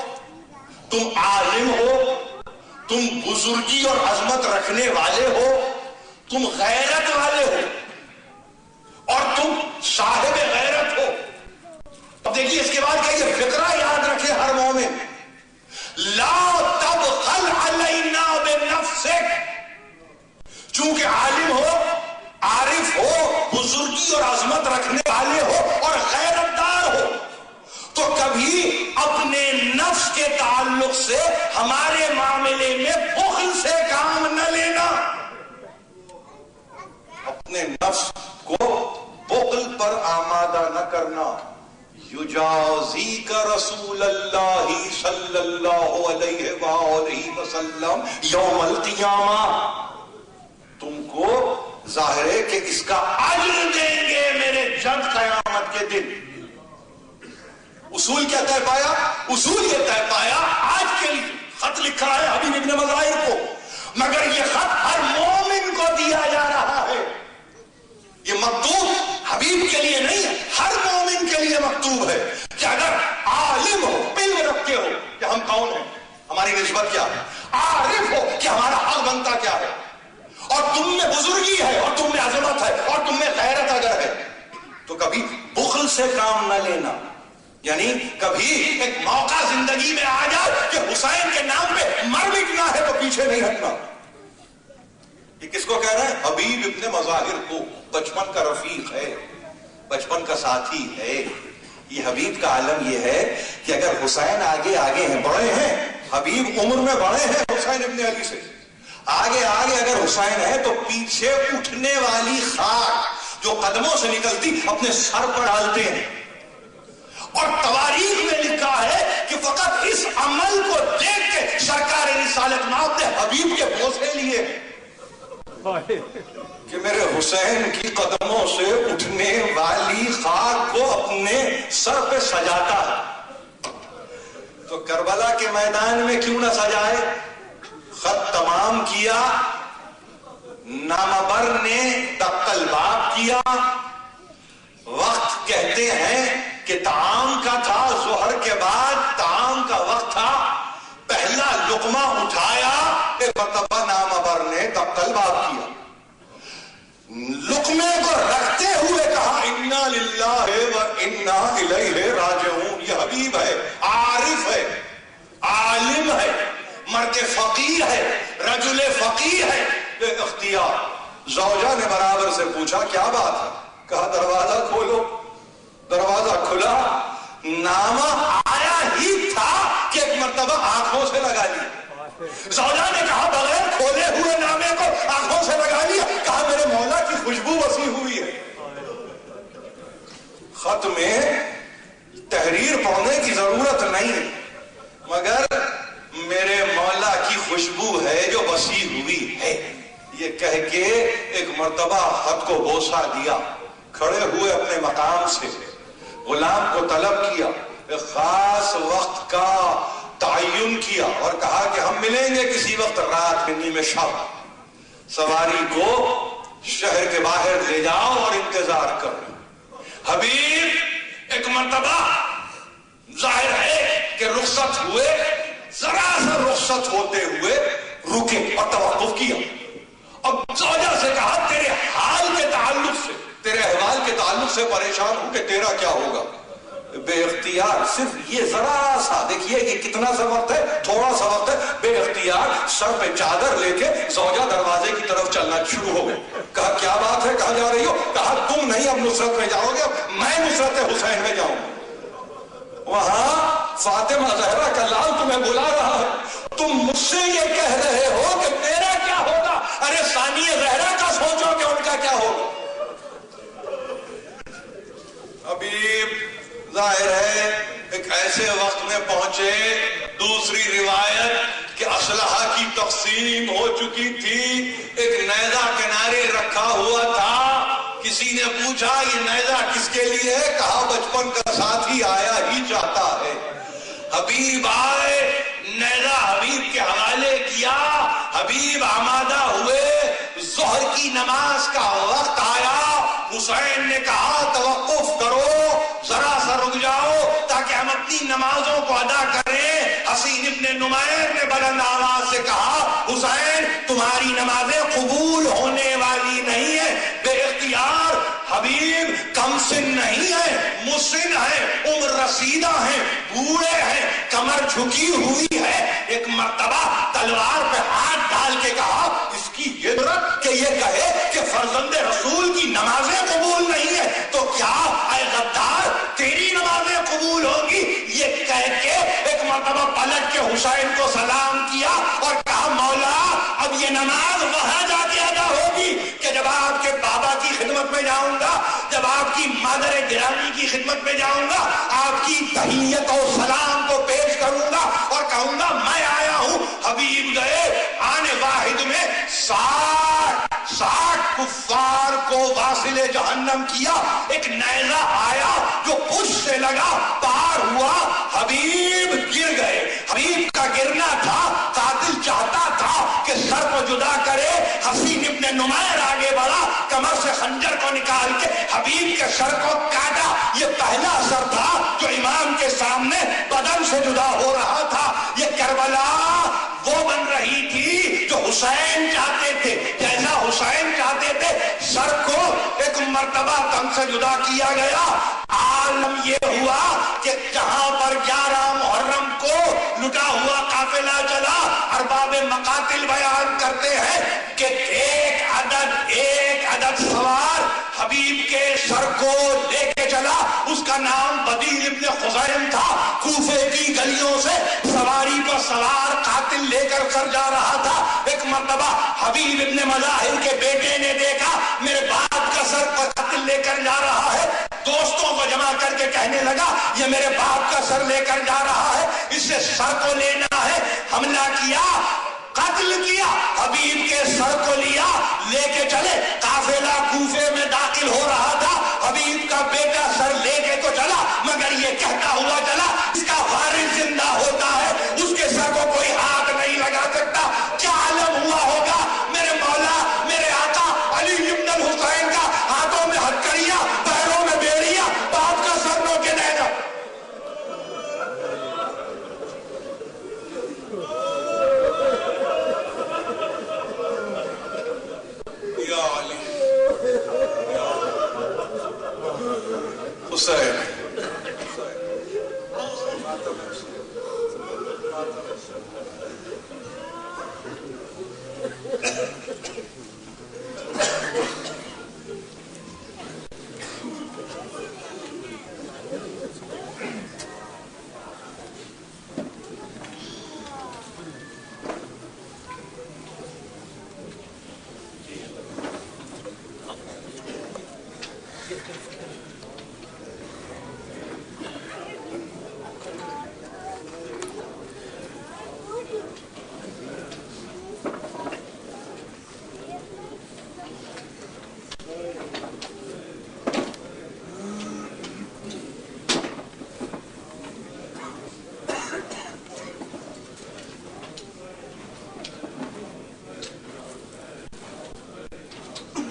تم عالم ہو, تم بزرگی اور عظمت رکھنے والے ہو, تم غیرت والے ہو اور تم صاحب غیرت ہو. اب دیکھیے اس کے بعد کہ یہ فقرہ یاد رکھے ہر مومن, لا تبخل علینا بنفسک. چونکہ عالم ہو, عارف ہو, بزرگی اور عظمت رکھنے والے ہو اور غیرت دار ہو, تو کبھی اپنے نفس کے تعلق سے ہمارے معاملے میں بخل سے کام نہ لینا. اپنے نفس کو بخل پر آمادہ نہ کرنا. یجازیک رسول اللہ صلی اللہ علیہ وآلہ وسلم یوم القیامہ. تم کو ظاہر ہے کہ اس کا اجر دیں گے میرے جب قیامت کے دن. اصول کیا طے پایا؟ اصول یہ طے پایا, آج کے خط لکھا ہے حبیب ابن مظاہر کو, مگر یہ خط ہر مومن کو دیا جا رہا ہے. یہ مکتوب حبیب کے لیے نہیں ہے, ہر مومن کے لیے مکتوب ہے کہ اگر عالم ہو, علم رکھتے ہو کہ ہم کون ہیں, ہماری نسبت کیا ہے, عارف ہو کہ ہمارا حق بنتا کیا ہے, اور تم میں بزرگی ہے اور تم میں عظمت ہے اور تم میں غیرت اگر ہے, تو کبھی بخل سے کام نہ لینا. یعنی کبھی ایک موقع زندگی میں آ جائے کہ حسین کے نام پہ مر مٹنا ہے تو پیچھے نہیں ہٹنا. یہ کس کو کہہ رہے ہیں؟ حبیب ابن مظاہر کو. بچپن کا رفیق ہے, بچپن کا ساتھی ہے. یہ حبیب کا عالم یہ ہے کہ اگر حسین آگے آگے ہیں, بڑے ہیں, حبیب عمر میں بڑے ہیں حسین ابن علی سے, آگے آگے اگر حسین ہے تو پیچھے اٹھنے والی خاک جو قدموں سے نکلتی اپنے سر پر ڈالتے ہیں. اور تواریخ میں لکھا ہے کہ فقط اس عمل کو دیکھ کے سرکار رسالت مآب نے حبیب کے بوسے لیے. کہ میرے حسین کی قدموں سے اٹھنے والی خاک کو اپنے سر پہ سجاتا ہے تو کربلا کے میدان میں کیوں نہ سجائے؟ خط تمام کیا، نامبر نے دقل باب کیا، وقت کہتے ہیں کہ طعام کا تھا، ظہر کے بعد طعام کا وقت تھا، پہلا لقمہ اٹھایا، ایک مرتبہ نامبر نے دقل باب کیا، لقمے کو رکھتے ہوئے کہا انا للہ و انا الیہ راجعون۔ یہ حبیب ہے، عارف ہے، عالم ہے، مرد فقیر ہے، رجل فقیر ہے، بے اختیار۔ زوجہ نے برابر سے پوچھا کیا بات ہے؟ کہا دروازہ کھولو۔ دروازہ کھلا، نامہ آیا ہی تھا کہ ایک مرتبہ آنکھوں سے لگا لیا۔ زوجہ نے کہا بغیر کھولے ہوئے نامے کو آنکھوں سے لگا لیا، کہا میرے مولا کی خوشبو وسیع ہوئی ہے۔ خط میں تحریر پڑھنے کی ضرورت نہیں، مگر میرے مولا کی خوشبو ہے جو وسیع ہوئی ہے، یہ کہہ کے ایک مرتبہ خط کو بوسہ دیا، کھڑے ہوئے اپنے مقام سے غلام کو طلب کیا، ایک خاص وقت کا تعین کیا اور کہا کہ ہم ملیں گے کسی وقت رات میں نیمے شب، سواری کو شہر کے باہر لے جاؤ اور انتظار کرو۔ حبیب ایک مرتبہ ظاہر ہے کہ رخصت ہوئے، ذرا سا رخصت ہوتے ہوئے رکے اور توقف کیا۔ اب زوجہ سے کہا تیرے حال کے تعلق سے، تیرے احوال کے تعلق سے پریشان ہوں کہ تیرا کیا ہوگا؟ بے اختیار صرف یہ ذرا سا، دیکھیے کہ کتنا سا وقت ہے، تھوڑا سا وقت ہے، بے اختیار سر پہ چادر لے کے زوجہ دروازے کی طرف چلنا شروع ہو گئے۔ کہا کیا بات ہے، کہاں جا رہی ہو؟ کہا تم نہیں اب نصرت میں جاؤ گے، میں نصرت حسین میں جاؤں گا۔ وہاں فاطمہ زہرا کا لال تمہیں بلا رہا ہے، تم مجھ سے یہ کہہ رہے ہو کہ میرا کیا ہوگا؟ ارے ثانیہ زہرا کا سوچو کہ ان کا کیا ہوگا۔ حبیب ظاہر ہے ایک ایسے وقت میں پہنچے، دوسری روایت کہ اسلحہ کی تقسیم ہو چکی تھی، ایک نیزہ کنارے رکھا ہوا تھا، کسی نے پوچھا یہ نیزہ کس کے لیے ہے؟ کہا بچپن کا ساتھی آیا ہی چاہتا ہے۔ حبیب آئے، نیزہ حبیب کے حوالے کیا، حبیب آمادہ ہوئے، ظہر کی نماز کا وقت آیا، حسین نے کہا توقف کرو، ذرا سا رک جاؤ تاکہ ہم اپنی نمازوں کو ادا کریں۔ حسین ابن نمیر نے بلند آواز سے کہا حسین تمہاری نمازیں قبول ہونے والی نہیں ہے۔ بے اختیار حبیب کم سن نہیں ہے، مسن ہے، عمر رسیدہ ہیں، بوڑھے ہیں، کمر جھکی ہوئی ہے۔ ایک مرتبہ تلوار پہ ہاتھ ڈال کے کہا اس کی یہ ضرورت کہ یہ کہے کہ فرزند رسول کی نمازیں قبول نہیں ہے تو کیا اے غدار تیری نمازیں قبول ہوگی؟ یہ کہہ کے ایک مرتبہ پلٹ کے حسین کو سلام کیا اور کہا مولا اب یہ نماز وہاں جا کے ادا ہوگی کہ جب آپ کے بابا کی خدمت میں جاؤں گا، جب آپ کی مادر گرامی کی خدمت میں جاؤں گا، آپ کی تحیت و سلام کو پیش کروں گا اور کہوں گا میں آیا ہوں۔ حبیب گئے، آنے واحد میں 60 کفار کو واصل جہنم کیا۔ ایک نیزہ آیا جو پشت سے لگا، پار ہوا، حبیب گر گئے۔ حبیب کا گرنا تھا، قاتل چاہتا تھا کہ سر کو جدا کرے، حسین ابن نمیر آگے بڑھا، کمر سے خنجر کو نکال کے حبیب کے سر کو کاٹا۔ یہ پہلا سر تھا جو امام کے سامنے بدن سے جدا ہو رہا تھا۔ یہ کربلا وہ بن رہی تھی جو حسین چاہتے تھے، جیسا حسین چاہتے تھے سر کو ایک مرتبہ تن سے جدا کیا گیا۔ عالم یہ ہوا کہ جہاں پر 11 محرم کو لٹا ہوا قافلہ چلا، ارباب مقاتل بیان کرتے ہیں کہ ایک عدد سوار حبیب کے سر کو لے کے چلا، اس کا نام بدیل ابن خزیم تھا۔ کوفے کی گلیوں سے سواری پر سوار قاتل لے کر سر جا رہا تھا۔ ایک مرتبہ حبیب ابن مظاہر کے بیٹے نے دیکھا میرے باپ کا سر قاتل لے کر جا رہا ہے، دوستوں کو جمع کر کے کہنے لگا یہ میرے باپ کا سر لے کر جا رہا ہے، اس سے سر کو لینا ہے۔ حملہ کیا، قتل کیا، حبیب کے سر کو لیا لے کے چلے، قافلہ کوفے میں داخل ہو رہا تھا، حبیب کا بیٹا سر لے کے تو چلا مگر یہ کہتا ہوا چلا اس کا وارث زندہ ہوتا ہے اس کے سر کو کوئی ہاتھ نہیں لگا سکتا۔ کیا عالم ہوا ہوگا میرے مولا میرے آقا علی ابن الحسین کا، ہاتھوں میں ہتھکڑیاں پیروں میں بیڑیاں، باپ کا سر نو کے دے گا۔ یا علی حسین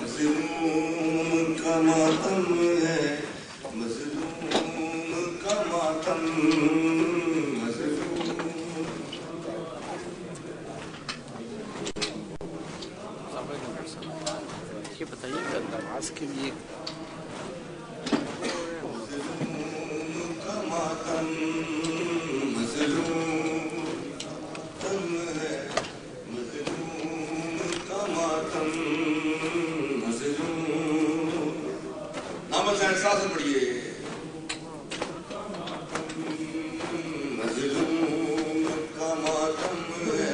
مظلوم کا ماتم ہے، مظلوم کا ماتم، مظلوم۔ یہ بتائیے کہ نماز کے لیے مظلوم کا ماتم، مظلوم تم ہے، مظلوم کا ماتم، نام سے احساس پڑھیے۔ مظلوم کا ماتم ہے،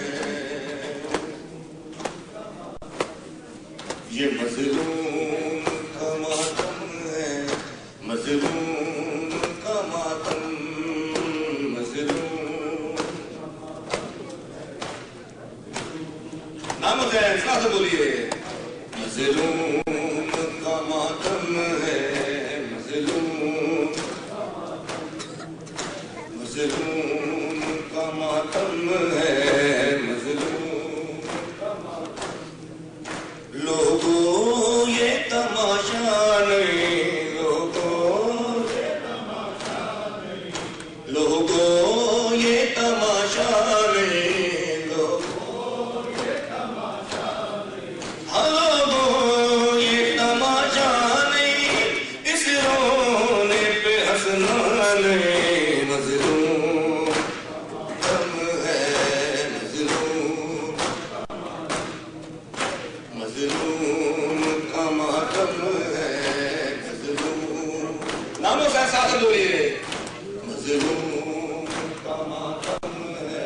یہ مظلوم کا ماتم ہے، مظلوم کا ماتم، مظلوم۔ نام سے احساس بولیے۔ مظلوم کا ماتم ہے، مظلوم، مظلوم کا ماتم ہے، مظلوم۔ لوگوں یہ تماشا نہیں، لوگوں یہ تماشا نہیں، ہاں یہ تماشا نہیں، اس رونے پہ ہنسنا نہیں، مظلوم تم ہے، مظلوم، مظلوم کا ماتم ہے، مظلوم۔ ناموں سے احساس بولیے۔ مظلوم کا ماتم ہے،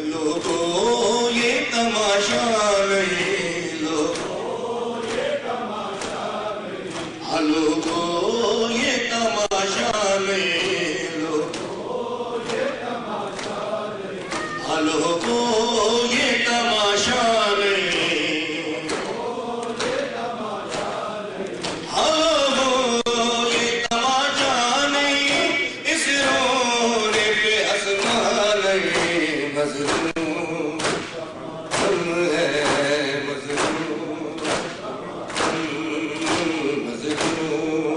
لوگوں یہ تماشا نہیں، لوگوں یہ تماشا نہیں، ہاں لوگوں یہ تماشا نہیں، لوگوں یہ تماشا نہیں، ہاں لوگوں یہ تماشا نہیں، ہاں یہ تماشا نہیں، اس رونے پہ ہنسنا نہیں، مظلوم تم ہے، مظلوم، مظلوم۔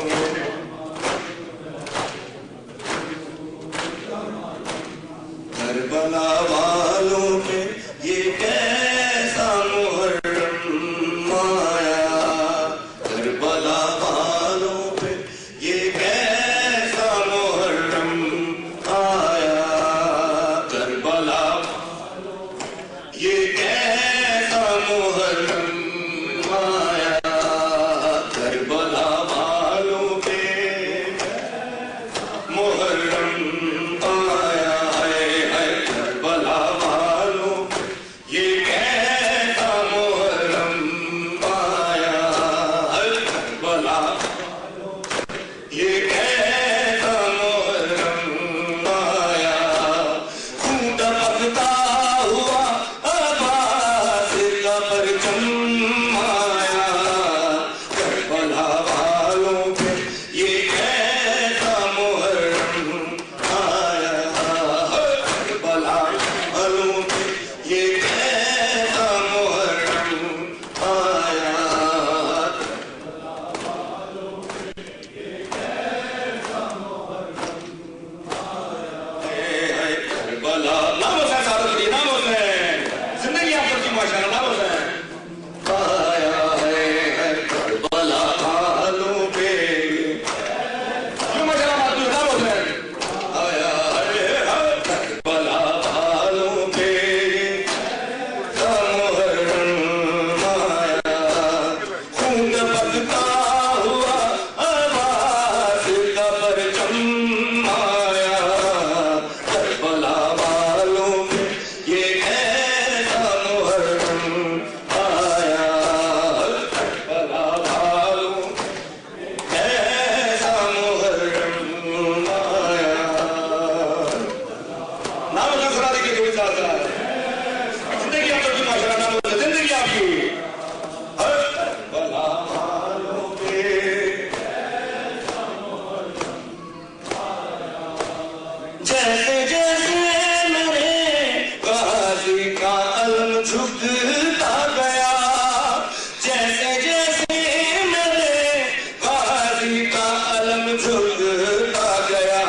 جھکتا گیا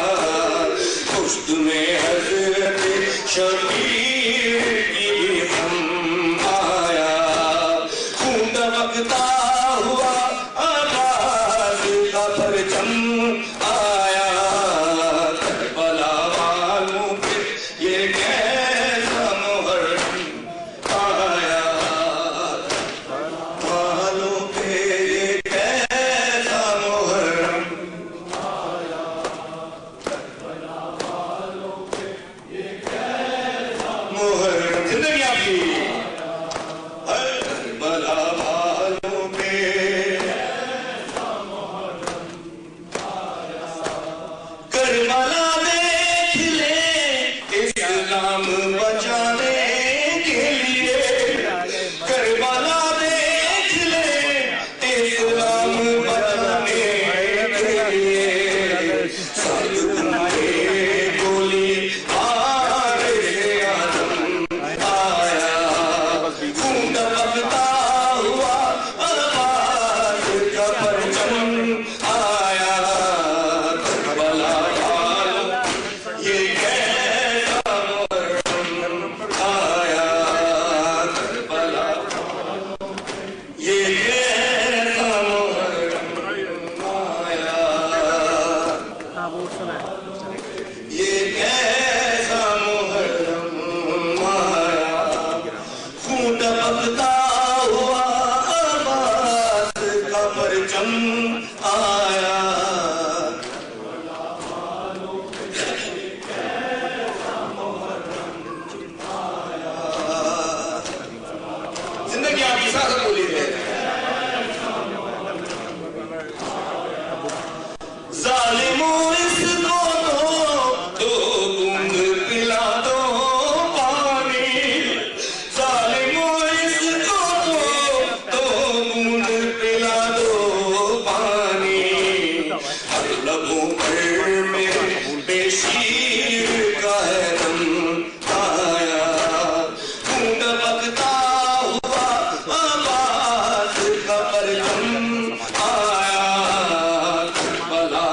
پشت میں حضرت شبیر کی بھی ہم آیا خون دمکتا ہوا آواز کا پرچم آیا کربلا والوں پہ یہ کیسا محرم آیا والوں پہ یہ کیسا محرم محرم زندگی آپ کی کربلا والوں پہ کربلا دیکھ لے اسلام بچانے کے لیے کربلا دیکھ لے اسلام بچانے کے لیے ساتھ گھومے گولی آرے آدم آیا خون دمکتا ہوا آواز کا پرچم آیا کربلا والوں یہ کیسا محرم آیا کربلا یہ کیسا محرم آیا یہ کیسا محرم آیا خون دمکتا ہوا آواز کا پرچم آیا زندگی آپ کی ساتھ بولی ہے ظالموں اس کو دو بوند پلا دو پانی ظالموں اس کو دو بوند پلا دو پانی ہر لبوں پر میرے بے شیر کا ہے دم آیا خون دمکتا ہوا آواز کا پرچم آیا کربلا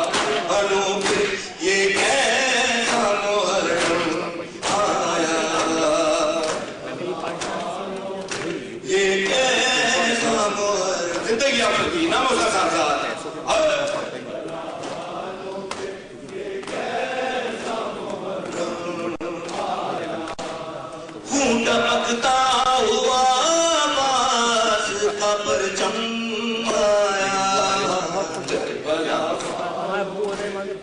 والوں پہ یہ کیسا محرم آیا یہ کیسا محرم زندگی آپ کی ناموں کا ساتھ ساتھ خون دمکتا ہوا آواز کا پرچم آیا کربلا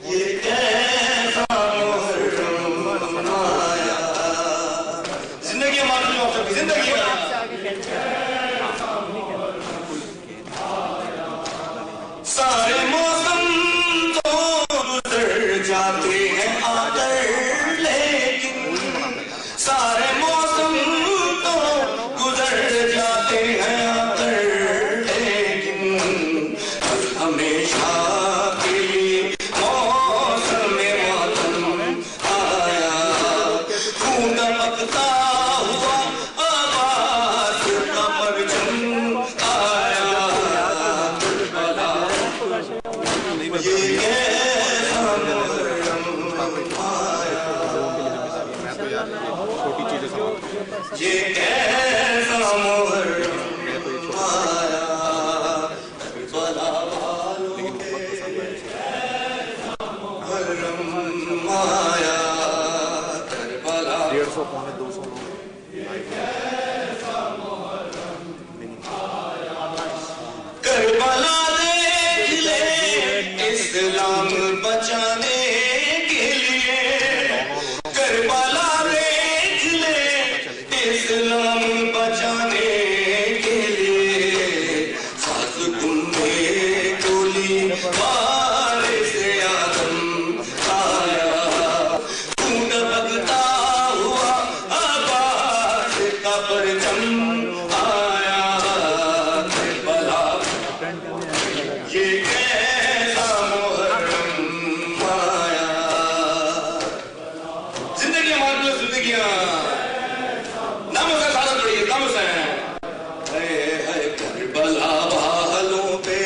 یہ کیسا محرم آیا زندگی ہماری جو آپ سب کی زندگی ہے سارے موسم تو گزر جاتے ہیں آ کر لیکن سارے موسم تو گزر جاتے ہیں آ کر لیکن ہمیشہ کے لیے موسم ماتم آیا خون دمکتا ہوا آواز کا پرچم آیا کربلا یہ کیسا محرم آیا یہ کیسا محرم آیا کربلا والوں پہ محرم آیا کربلا کربلا دیکھ لے اسلام بچانے کے لیے کربلا دیکھ لے اسلام بچانے کے لیے ساتھ گھومے گولی مارے سے آدم آیا خون دمکتا ہوا آواز کا پرچم آیا کربلا یہ کیسا محرم آیا زندگی ہماری زندگیاں ناموں کا ساتھ پڑھیے ناموں سے کربلا والوں پہ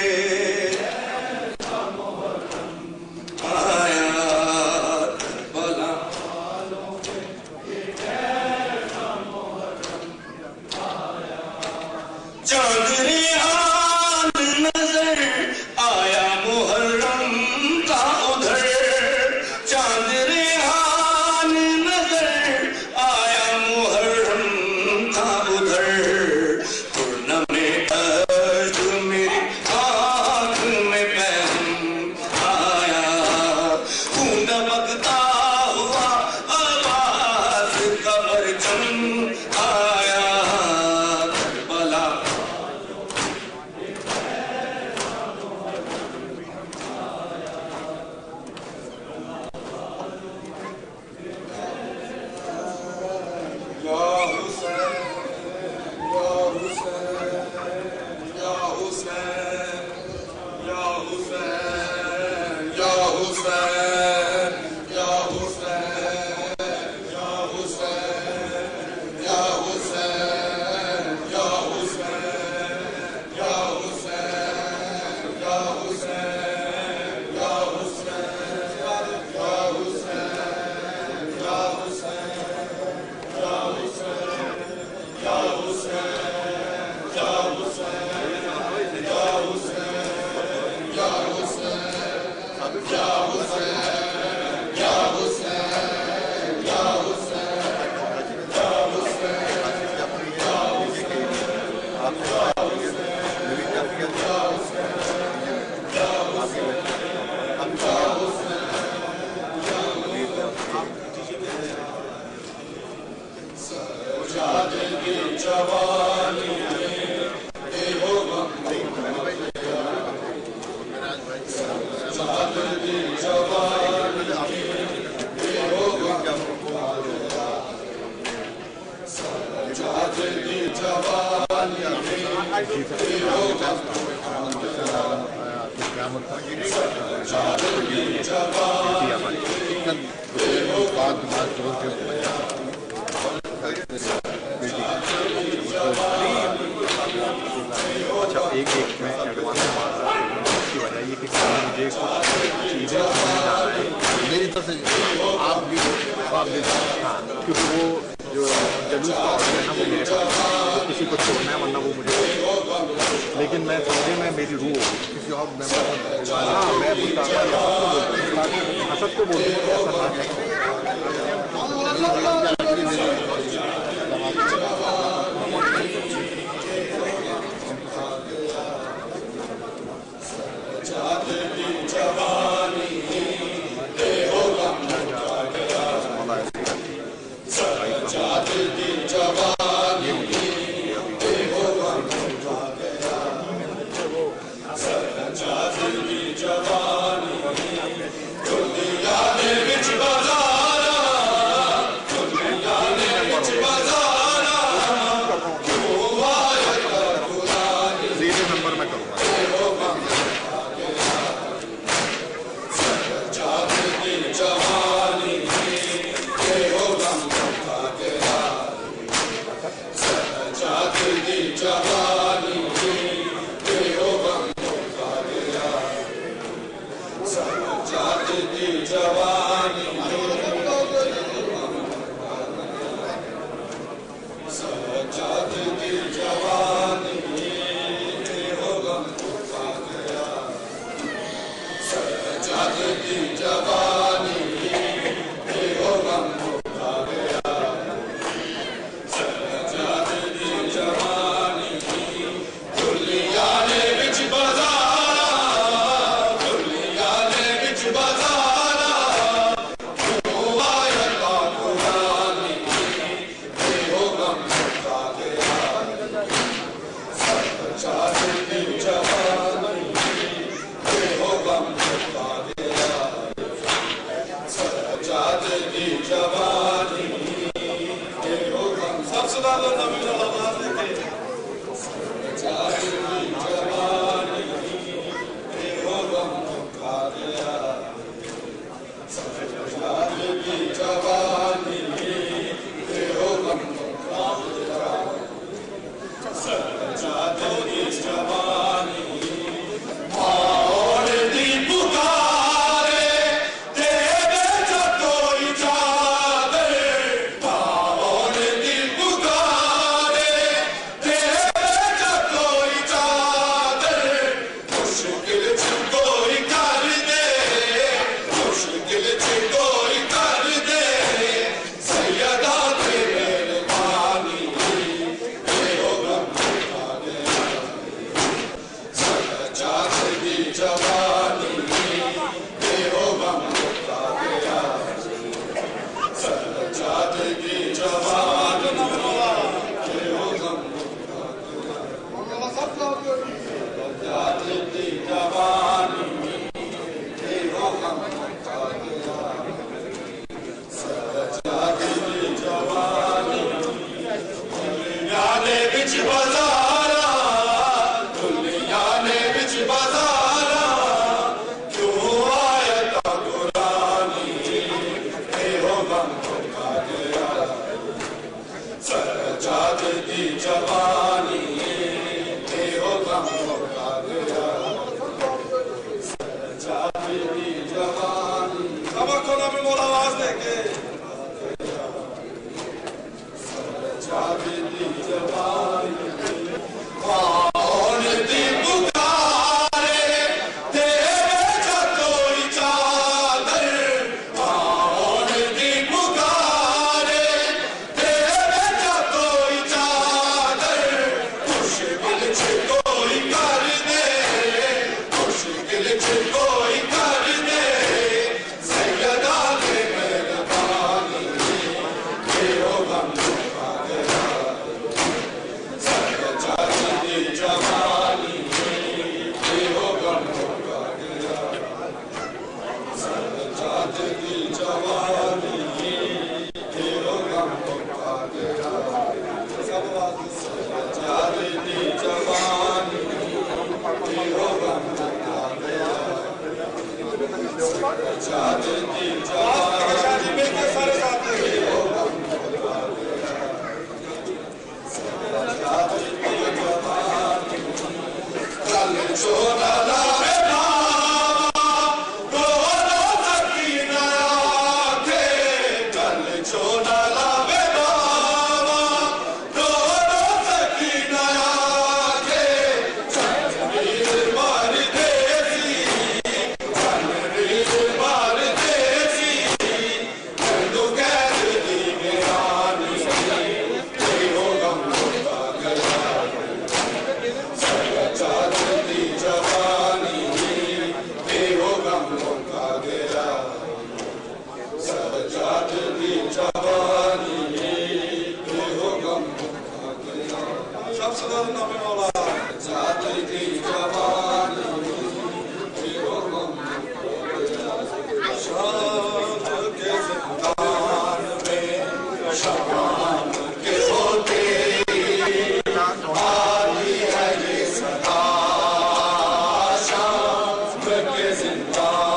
جوانی